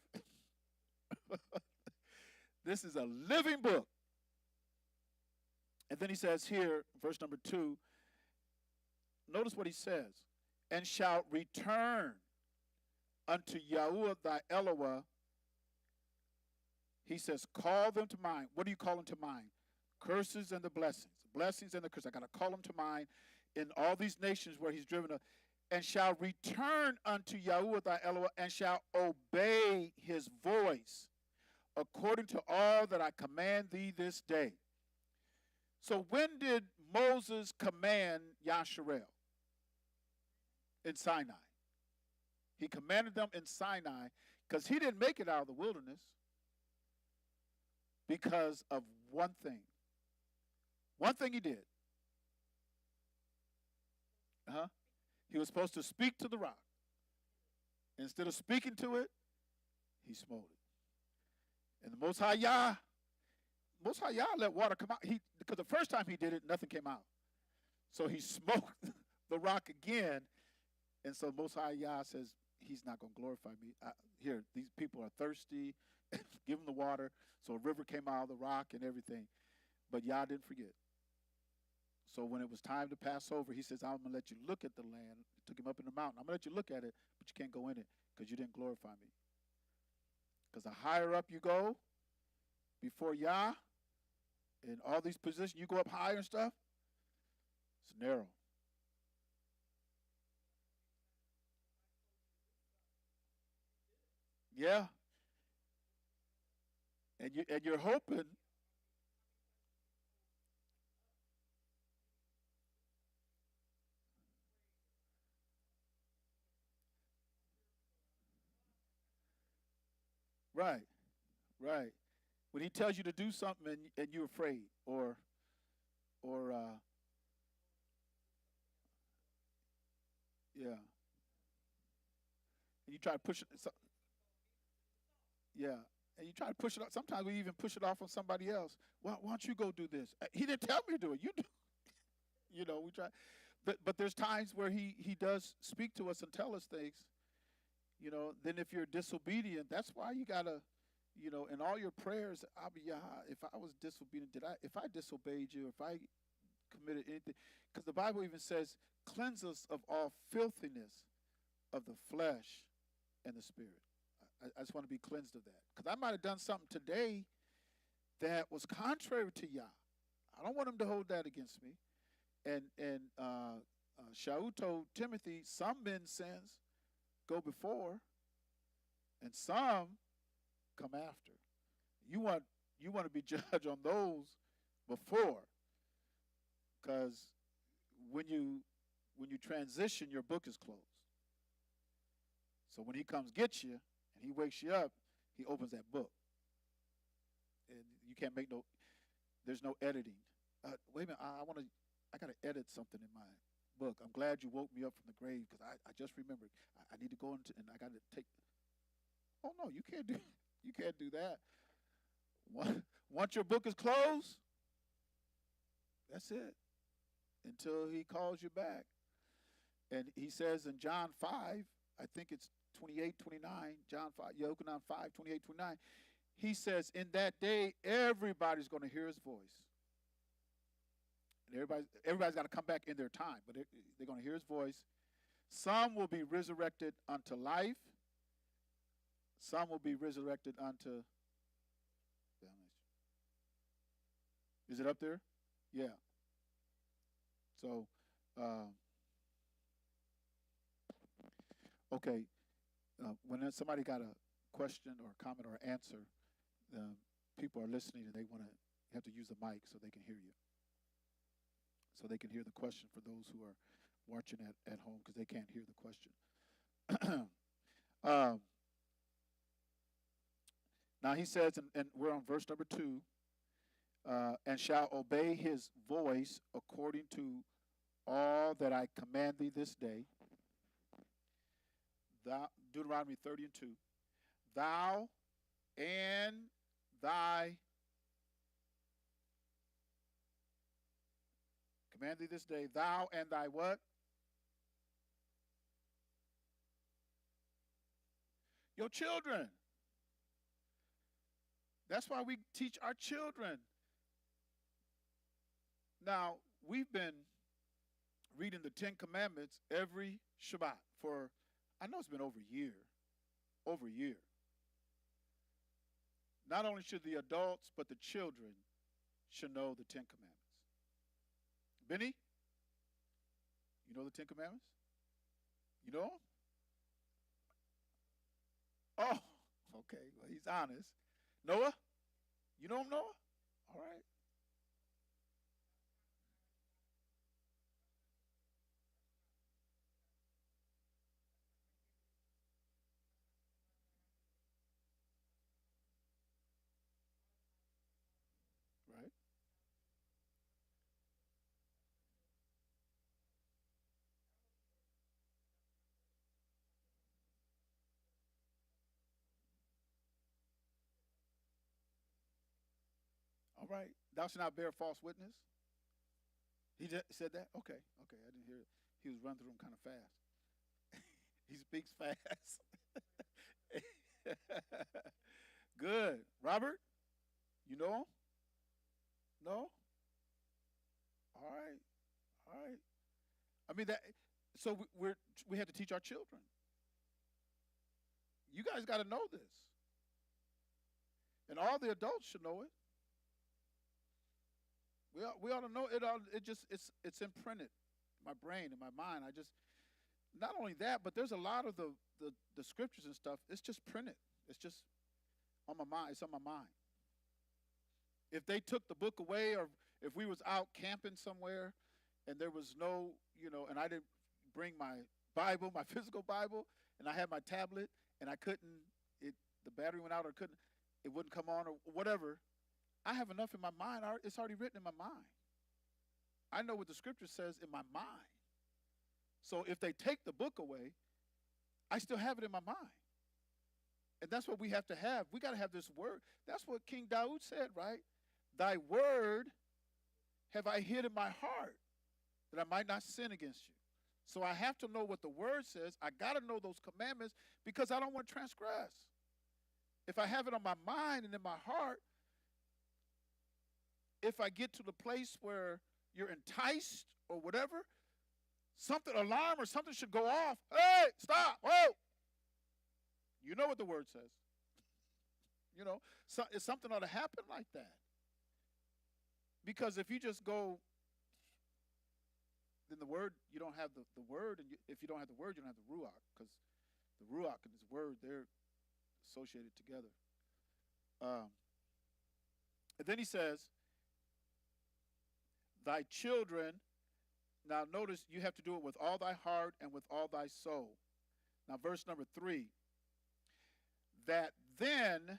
This is a living book. And then he says here, verse number 2, notice what he says. And shall return unto Yahuwah thy Elohah. He says, call them to mind. What do you call them to mind? Curses and the blessings. Blessings and the curses. I got to call them to mind in all these nations where he's driven up. And shall return unto Yahuwah thy Elohah, and shall obey his voice, according to all that I command thee this day. So when did Moses command Yasharel? In Sinai. He commanded them in Sinai because he didn't make it out of the wilderness because of one thing. One thing he did. He was supposed to speak to the rock. Instead of speaking to it, he smote it. And the Most High Yah let water come out. Because the first time he did it, nothing came out. So he smoked the rock again. And so Most High Yah says, he's not going to glorify me. Here, these people are thirsty. Give them the water. So a river came out of the rock and everything. But Yah didn't forget. So when it was time to pass over, he says, I'm going to let you look at the land. Took him up in the mountain. I'm going to let you look at it, but you can't go in it because you didn't glorify me. Because the higher up you go before Yah, in all these positions, you go up higher and stuff, it's narrow. Yeah. And you're hoping. Right. Right. When he tells you to do something and you're afraid or yeah. And you try to push it yeah. And you try to push it off. Sometimes we even push it off on somebody else. Why don't you go do this? He didn't tell me to do it. You do. We try. But there's times where he does speak to us and tell us things. Then if you're disobedient, that's why you gotta, in all your prayers, Abiyah, if I was disobedient, if I disobeyed you, if I committed anything, because the Bible even says, cleanse us of all filthiness of the flesh and the spirit. I just want to be cleansed of that. Because I might have done something today that was contrary to Yah. I don't want him to hold that against me. And Shaul told Timothy, some men's sins go before, and some come after. You want to be judged on those before, because when you transition, your book is closed. So when he comes get you and he wakes you up, he opens that book, and you can't make there's no editing. Wait a minute, I got to edit something in my book. I'm glad you woke me up from the grave because I just remembered I need to go into and I got to take. Oh no, you can't do that. Once your book is closed, that's it until he calls you back. And he says in John 5, I think it's 28, 29, John 5, Yochanan 5, 28, 29, he says in that day everybody's going to hear his voice. And everybody's got to come back in their time, but they're going to hear his voice. Some will be resurrected unto life. Some will be resurrected unto damnation. Is it up there? Yeah. So, okay. When somebody got a question or a comment or answer, people are listening and they have to use the mic so they can hear you. So they can hear the question for those who are watching at home because they can't hear the question. Now he says, and we're on verse number 2, and shall obey his voice according to all that I command thee this day. Deuteronomy 30 and 2. Thou and thy, command thee this day, thou and thy what? Your children. That's why we teach our children. Now, we've been reading the 10 Commandments every Shabbat for, I know it's been over a year. Over a year. Not only should the adults, but the children should know the 10 Commandments. Benny, you know the 10 Commandments? You know them? Oh, okay. Well, he's honest. Noah? You know him, Noah? All right. Right. All right. Thou shalt not bear false witness. He just said that? Okay. Okay. I didn't hear it. He was running through them kind of fast. He speaks fast. Good. Robert, you know him? No? All right. All right. I mean that. So we had to teach our children. You guys got to know this, and all the adults should know it. We ought to know it. It's imprinted in my brain, in my mind. I just, not only that, but there's a lot of the scriptures and stuff. It's just printed. It's just on my mind. It's on my mind. If they took the book away, or if we was out camping somewhere and there was no, and I didn't bring my Bible, my physical Bible, and I had my tablet and I couldn't, the battery went out, or it wouldn't come on, or whatever, I have enough in my mind. It's already written in my mind. I know what the scripture says in my mind. So if they take the book away, I still have it in my mind. And that's what we have to have. We got to have this word. That's what King Daud said, right? Thy word have I hid in my heart, that I might not sin against you. So I have to know what the word says. I got to know those commandments, because I don't want to transgress. If I have it on my mind and in my heart, if I get to the place where you're enticed or whatever, alarm or something should go off. Hey, stop, whoa. You know what the word says. Something ought to happen like that. Because if you just go, then the word, you don't have the word, and if you don't have the word, you don't have the ruach, because the ruach and his word, they're associated together. And then he says, thy children, now notice you have to do it with all thy heart and with all thy soul. Now verse number 3, that then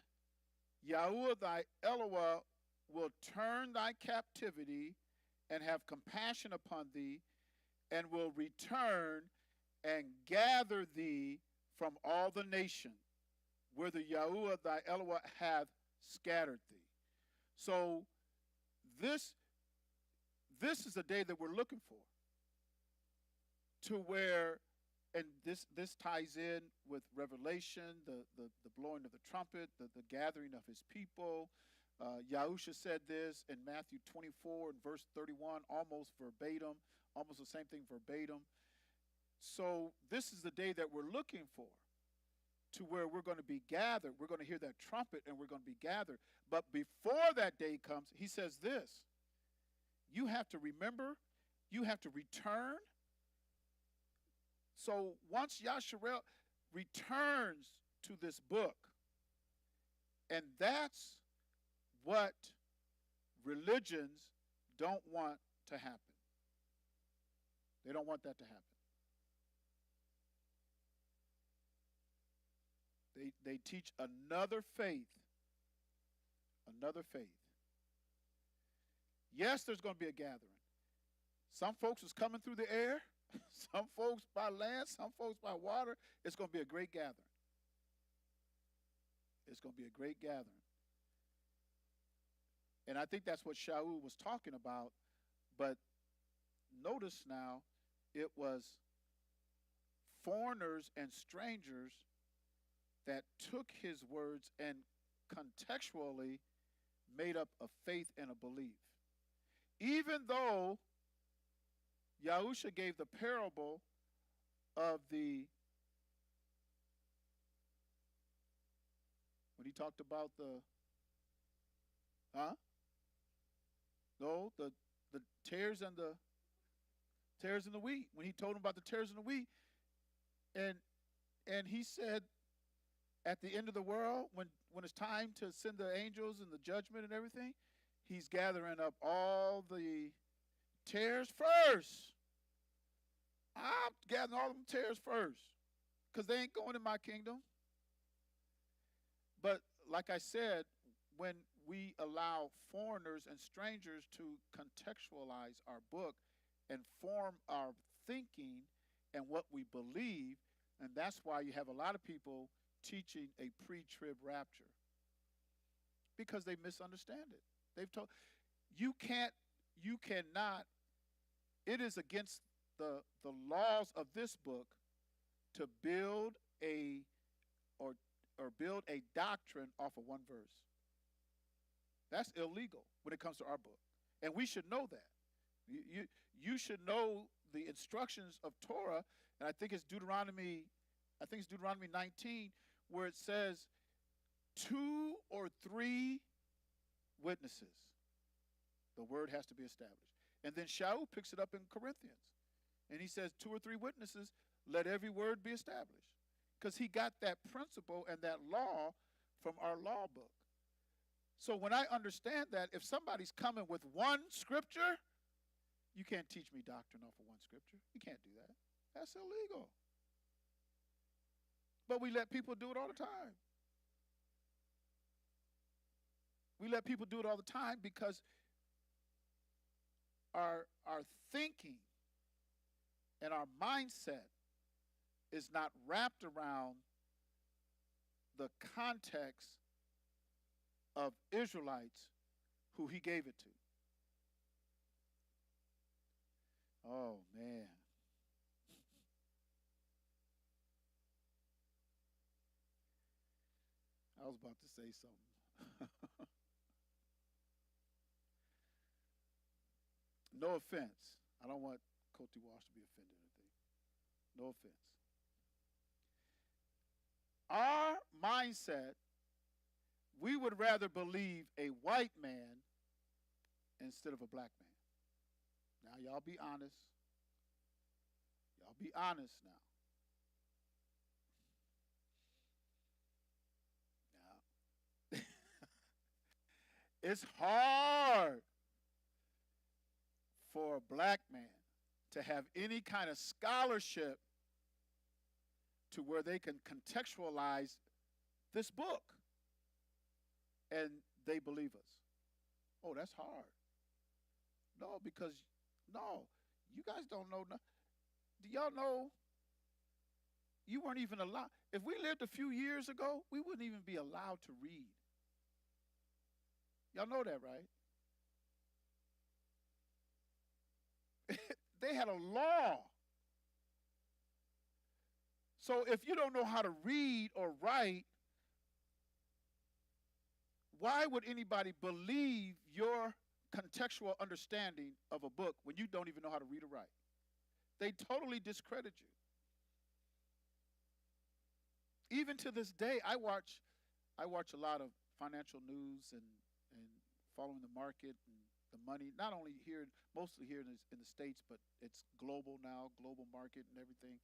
Yahuwah thy Elohah will turn thy captivity and have compassion upon thee, and will return and gather thee from all the nation, whither Yahuwah thy Elohah hath scattered thee. So this is the day that we're looking for, to where, and this ties in with Revelation, the blowing of the trumpet, the gathering of his people. Yahusha said this in Matthew 24 and verse 31, almost verbatim, almost the same thing verbatim. So this is the day that we're looking for, to where we're going to be gathered. We're going to hear that trumpet and we're going to be gathered. But before that day comes, he says this: you have to remember, you have to return. So once Yasharel returns to this book, and that's what religions don't want to happen. They don't want that to happen. They teach another faith. Another faith. Yes, there's going to be a gathering. Some folks is coming through the air, Some folks by land, some folks by water. It's going to be a great gathering. It's going to be a great gathering. And I think that's what Shaul was talking about. But notice now, it was foreigners and strangers that took his words and contextually made up a faith and a belief. Even though Yahusha gave the parable of when he talked about the tares and the wheat. When he told him about the tares and the wheat, and he said, at the end of the world, when it's time to send the angels and the judgment and everything, he's gathering up all the tares first. I'm gathering all them tares first, because they ain't going in my kingdom. But like I said, when we allow foreigners and strangers to contextualize our book and form our thinking and what we believe, and that's why you have a lot of people teaching a pre-trib rapture, because they misunderstand it. They've told you cannot. It is against the laws of this book to build a doctrine off of one verse. That's illegal when it comes to our book, and we should know that. You should know the instructions of Torah, and I think it's Deuteronomy 19, where it says 2 or 3 witnesses. The word has to be established. And then Shaul picks it up in Corinthians, and he says 2 or 3 witnesses, let every word be established. Because he got that principle and that law from our law book. So when I understand that, if somebody's coming with one scripture, you can't teach me doctrine off of one scripture. You can't do that. That's illegal. But we let people do it all the time. We let people do it all the time because our thinking and our mindset is not wrapped around the context of Israelites who he gave it to. Oh, man. I was about to say something. No offense. I don't want Cote d'Ivoire to be offended or anything. No offense. Our mindset, we would rather believe a white man instead of a black man. Now, y'all be honest. Y'all be honest now. It's hard for a black man to have any kind of scholarship to where they can contextualize this book and they believe us. Oh, that's hard. No, because, you guys don't know. Do y'all know you weren't even allowed? If we lived a few years ago, we wouldn't even be allowed to read. Y'all know that, right? They had a law. So if you don't know how to read or write, why would anybody believe your contextual understanding of a book when you don't even know how to read or write? They totally discredit you. Even to this day, I watch a lot of financial news and following the market and the money, not only here, mostly here in the States, but it's global now, global market and everything.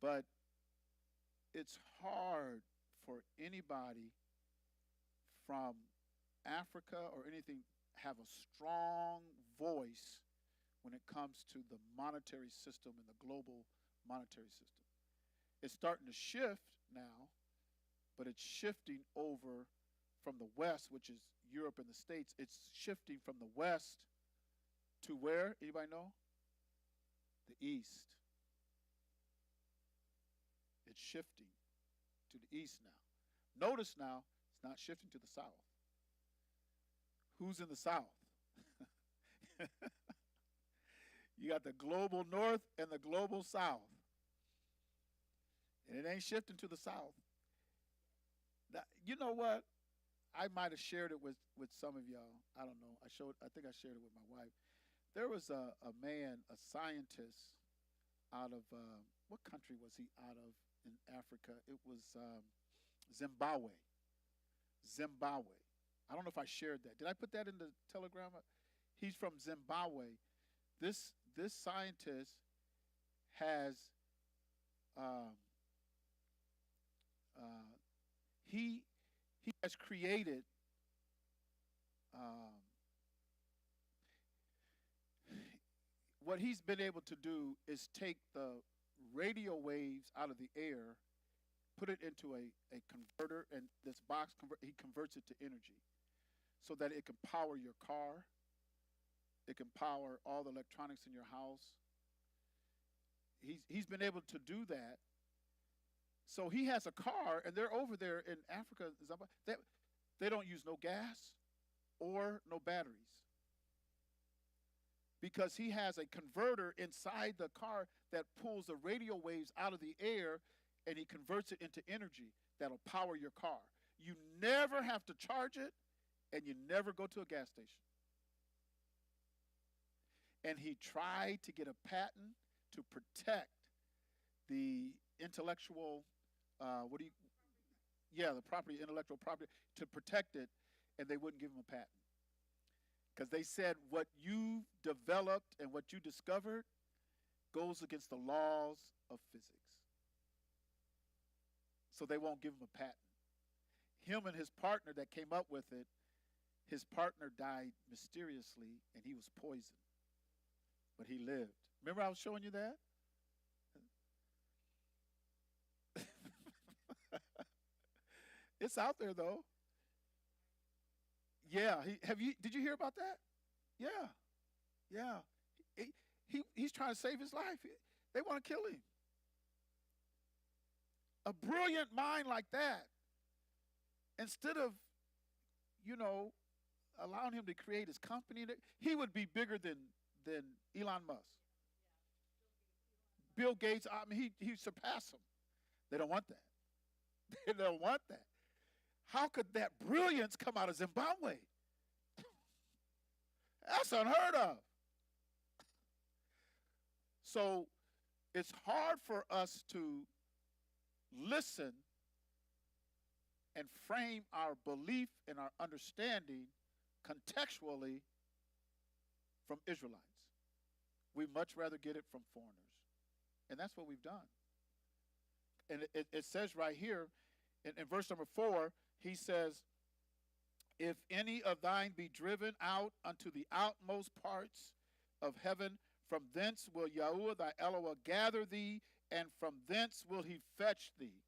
But it's hard for anybody from Africa or anything have a strong voice when it comes to the monetary system and the global monetary system. It's starting to shift now, but it's shifting over from the West, which is Europe and the States. It's shifting from the West to where? Anybody know? the east. It's shifting to the east now. Notice now, it's not shifting to the south. Who's in the south? You got the global north and the global south. And it ain't shifting to the south. Now, you know what? I might have shared it with some of y'all. I don't know. I think I shared it with my wife. There was a man, a scientist out of, what country was he out of in Africa? It was Zimbabwe. Zimbabwe. I don't know if I shared that. Did I put that in the telegram? He's from Zimbabwe. This scientist has he has created what he's been able to do is take the radio waves out of the air, put it into a converter, and this box he converts it to energy so that it can power your car. It can power all the electronics in your house. He's been able to do that. So he has a car, and they're over there in Africa. They don't use no gas or no batteries because he has a converter inside the car that pulls the radio waves out of the air, and he converts it into energy that'll power your car. You never have to charge it, and you never go to a gas station. And he tried to get a patent to protect the intellectual, the property, intellectual property, to protect it, and they wouldn't give him a patent. Because they said what you developed and what you discovered goes against the laws of physics. So they won't give him a patent. Him and his partner that came up with it, his partner died mysteriously, and he was poisoned. But he lived. Remember I was showing you that? It's out there though. Yeah, did you hear about that? Yeah. He's trying to save his life. They want to kill him. A brilliant mind like that, instead of, allowing him to create his company, he would be bigger than Elon Musk. Bill Gates, he surpassed him. They don't want that. They don't want that. How could that brilliance come out of Zimbabwe? That's unheard of. So it's hard for us to listen and frame our belief and our understanding contextually from Israelites. We'd much rather get it from foreigners. And that's what we've done. And it says right here in verse number 4, he says, if any of thine be driven out unto the outmost parts of heaven, from thence will Yahuwah thy Elohim gather thee, and from thence will he fetch thee.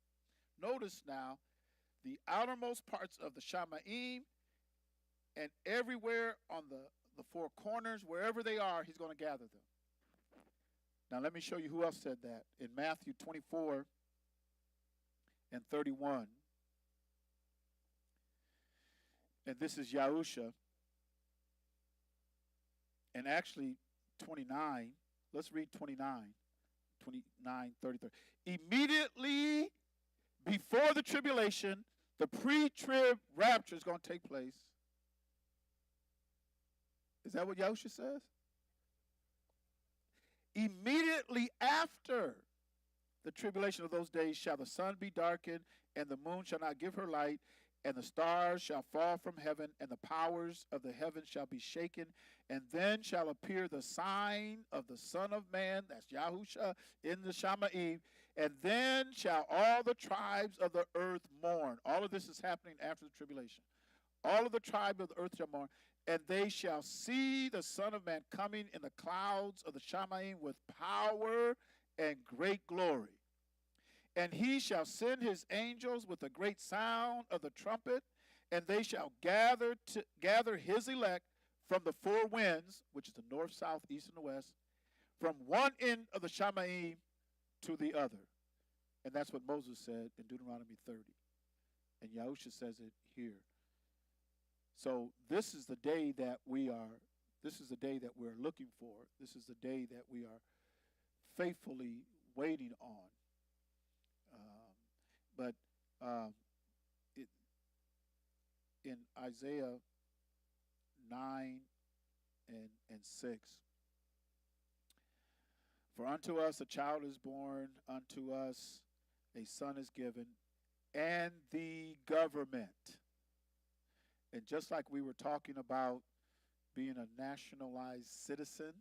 Notice now, the outermost parts of the Shamaim, and everywhere on the four corners, wherever they are, he's going to gather them. Now let me show you who else said that. In Matthew 24 and 31. And this is Yahusha. And actually 29. Let's read 29, 30. Immediately before the tribulation, the pre-trib rapture is going to take place. Is that what Yahusha says? Immediately after the tribulation of those days shall the sun be darkened, and the moon shall not give her light, and the stars shall fall from heaven, and the powers of the heaven shall be shaken. And then shall appear the sign of the Son of Man, that's Yahusha, in the Shamaim. And then shall all the tribes of the earth mourn. All of this is happening after the tribulation. All of the tribes of the earth shall mourn. And they shall see the Son of Man coming in the clouds of the Shamaim with power and great glory. And he shall send his angels with a great sound of the trumpet, and they shall gather his elect from the four winds, which is the north, south, east, and the west, from one end of the Shamaim to the other. And that's what Moses said in Deuteronomy 30. And Yahusha says it here. So this is the day that we're looking for. This is the day that we are faithfully waiting on. But in Isaiah 9 and 6, for unto us a child is born, unto us a son is given, and the government. And just like we were talking about being a nationalized citizen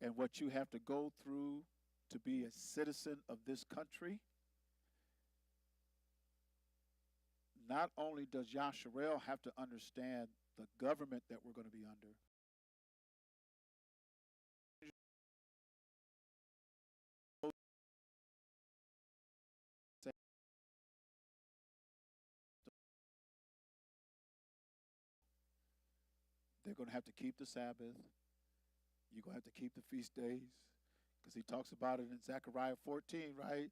and what you have to go through to be a citizen of this country, not only does Yasharel have to understand the government that we're going to be under, they're going to have to keep the Sabbath. You're going to have to keep the feast days, because he talks about it in Zechariah 14, right?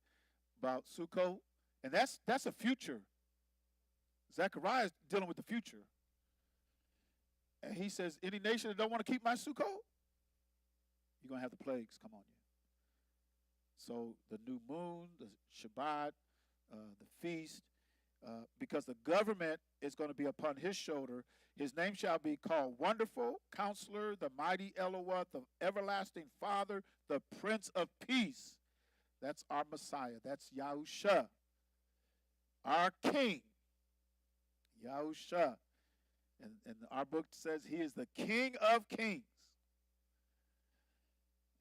About Sukkot. And that's a future. Zechariah is dealing with the future. And he says, any nation that don't want to keep my Sukkot, you're going to have the plagues come on you. So the new moon, the Shabbat, the feast, because the government is going to be upon his shoulder. His name shall be called Wonderful, Counselor, the Mighty Elohim, the Everlasting Father, the Prince of Peace. That's our Messiah. That's Yahusha, our King. Yahusha. And our book says he is the King of Kings.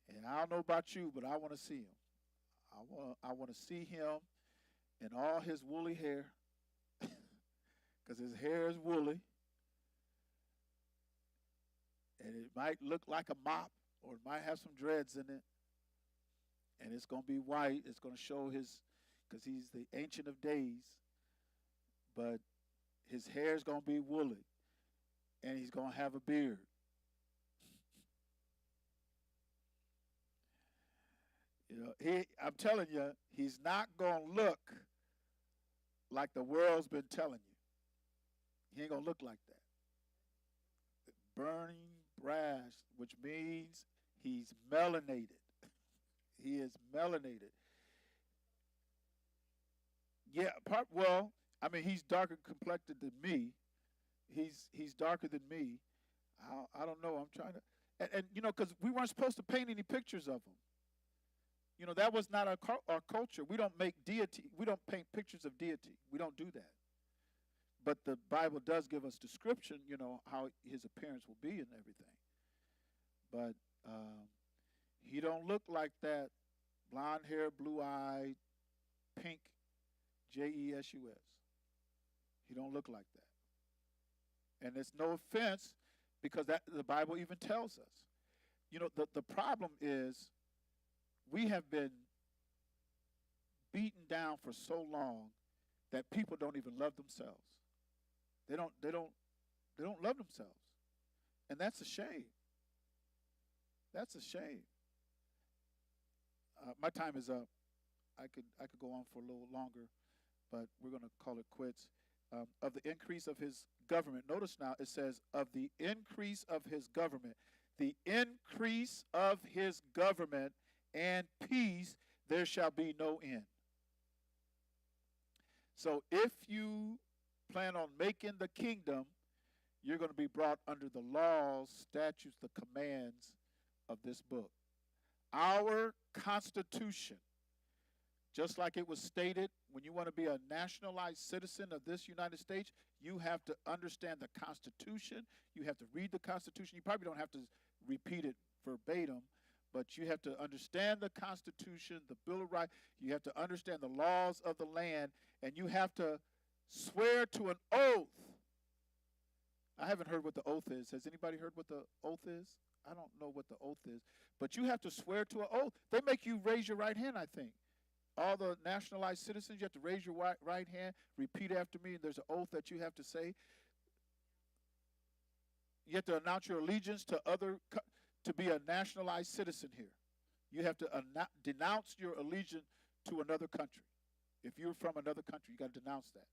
And I don't know about you, but I want to see him. I want to see him in all his woolly hair, because his hair is woolly. And it might look like a mop, or it might have some dreads in it. And it's going to be white. It's going to show because he's the Ancient of Days. But his hair is going to be woolly. And he's going to have a beard. I'm telling you, he's not going to look like the world's been telling you. He ain't going to look like that. Burning brass, which means he's melanated. He is melanated. Yeah, he's darker complected than me. He's darker than me. I don't know. I'm trying to, and because we weren't supposed to paint any pictures of him. That was not our culture. We don't make deity. We don't paint pictures of deity. We don't do that. But the Bible does give us description, how his appearance will be and everything. But he don't look like that blonde hair, blue-eyed, pink, Jesus. He don't look like that. And it's no offense, because the Bible even tells us. The problem is we have been beaten down for so long that people don't even love themselves. They don't love themselves. And that's a shame. That's a shame. My time is up. I could go on for a little longer, but we're going to call it quits. Of the increase of his government. Notice now it says, of the increase of his government. The increase of his government and peace, there shall be no end. So if you plan on making the kingdom, you're going to be brought under the laws, statutes, the commands of this book. Our Constitution, just like it was stated, when you want to be a nationalized citizen of this United States, you have to understand the Constitution. You have to read the Constitution. You probably don't have to repeat it verbatim, but you have to understand the Constitution, the Bill of Rights. You have to understand the laws of the land, and you have to swear to an oath. I haven't heard what the oath is. Has anybody heard what the oath is? I don't know what the oath is, but you have to swear to an oath. They make you raise your right hand, I think. All the nationalized citizens, you have to raise your right hand, repeat after me, and there's an oath that you have to say. You have to announce your allegiance to to be a nationalized citizen here. You have to denounce your allegiance to another country. If you're from another country, you got to denounce that.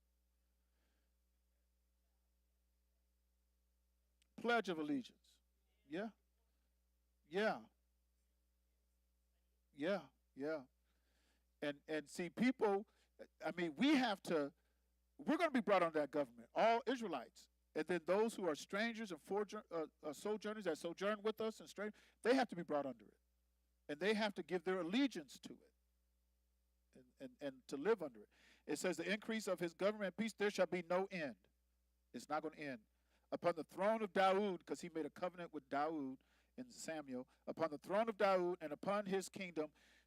Pledge of allegiance. Yeah, yeah, yeah, yeah. And see, people, I mean, we're going to be brought under that government, all Israelites. And then those who are strangers and sojourners that sojourn with us and strange, they have to be brought under it. And they have to give their allegiance to it and to live under it. It says the increase of his government and peace, there shall be no end. It's not going to end. Upon the throne of Daud, because he made a covenant with Daud in Samuel, upon the throne of Daud and upon his kingdom,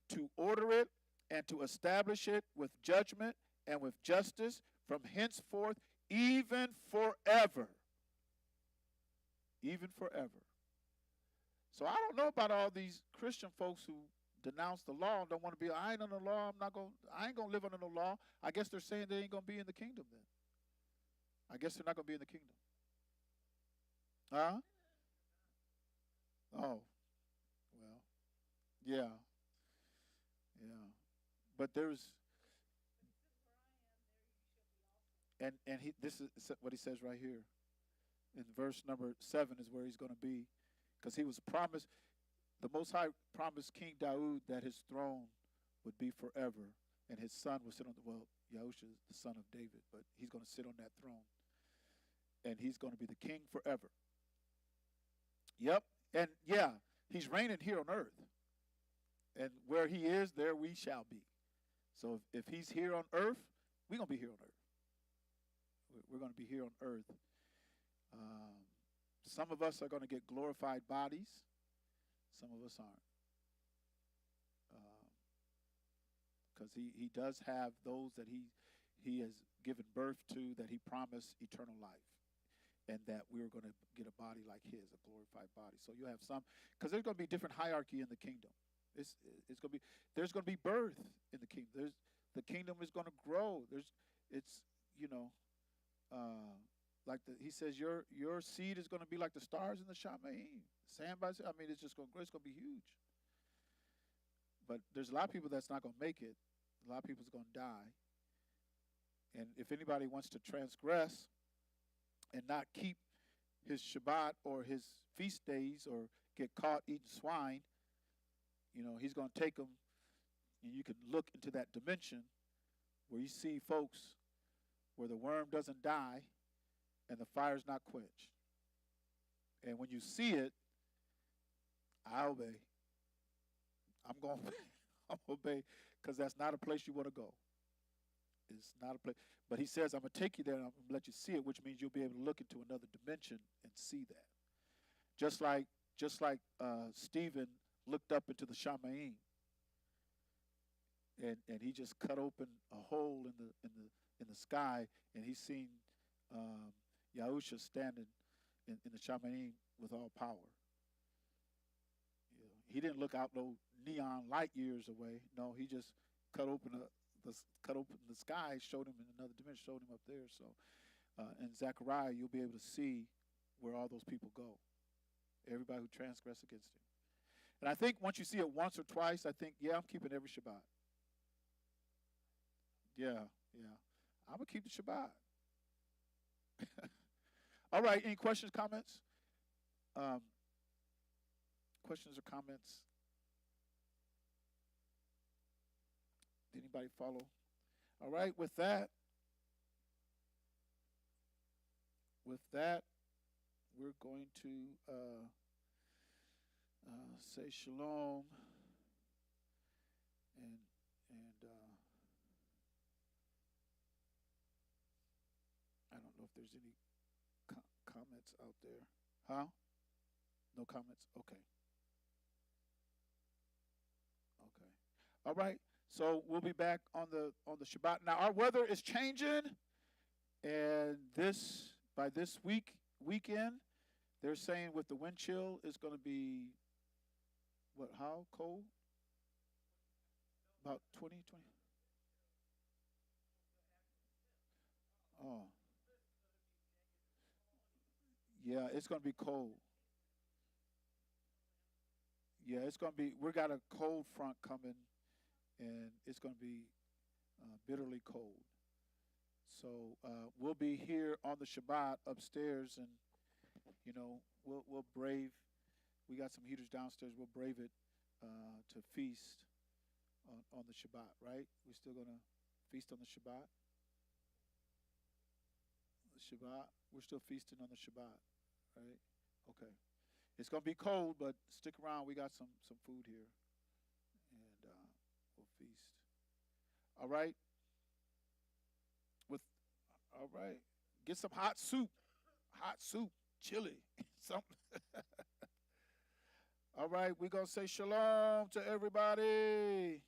to order it and to establish it with judgment and with justice from henceforth, even forever. Even forever. So I don't know about all these Christian folks who denounce the law and don't want to be, I ain't under the law, I ain't gonna live under no law. I guess they're saying they ain't gonna be in the kingdom then. I guess they're not gonna be in the kingdom. Huh? Oh, well, yeah, yeah. But this is what he says right here. In verse number 7 is where he's going to be, because he was promised, the Most High promised King Daud that his throne would be forever, and his son would sit on Yahusha is the son of David, but he's going to sit on that throne, and he's going to be the king forever. Yep, and yeah, he's reigning here on earth, and where he is, there we shall be. So if he's here on earth, we're going to be here on earth. We're going to be here on earth. Some of us are going to get glorified bodies. Some of us aren't. Because he does have those that he has given birth to, that he promised eternal life. And that we were going to get a body like his, a glorified body. So you have some, because there's going to be different hierarchy in the kingdom. There's going to be birth in the kingdom. The kingdom is going to grow. He says, your seed is going to be like the stars in the Shamaim. Sand by sand. I mean, it's going to be huge. But there's a lot of people that's not going to make it. A lot of people's going to die. And if anybody wants to transgress and not keep his Shabbat or his feast days or get caught eating swine, he's going to take them, and you can look into that dimension where you see folks where the worm doesn't die and the fire's not quenched. And when you see it, I obey. I'm going to obey, because that's not a place you want to go. It's not a place. But he says, I'm going to take you there and I'm going to let you see it, which means you'll be able to look into another dimension and see that. Just like Stephen looked up into the Shamaim, and he just cut open a hole in the sky, and he seen Yahusha standing in the Shamaim with all power. He didn't look out no neon light years away. No, he just cut open the sky, showed him in another dimension, showed him up there. So in Zechariah, you'll be able to see where all those people go. Everybody who transgressed against him. And I think once you see it once or twice, I think, yeah, I'm keeping every Shabbat. Yeah. I'm going to keep the Shabbat. All right, any questions, comments? Questions or comments? Did anybody follow? All right, with that, we're going to say shalom, and I don't know if there's any comments out there. Huh? No comments? Okay. All right. So we'll be back on the Shabbat. Now our weather is changing, and by this weekend, they're saying with the wind chill it's going to be how cold? About 20. Oh. Yeah, it's going to be cold. Yeah, it's going to be, we got a cold front coming, and it's going to be bitterly cold. So we'll be here on the Shabbat upstairs, and we'll brave. We got some heaters downstairs. We'll brave it to feast on the Shabbat, right? We're still gonna feast on the Shabbat. The Shabbat. We're still feasting on the Shabbat, right? Okay. It's gonna be cold, but stick around. We got some food here, and we'll feast. All right. With all right. Get some hot soup. Hot soup, chili, something. All right, we're going to say shalom to everybody.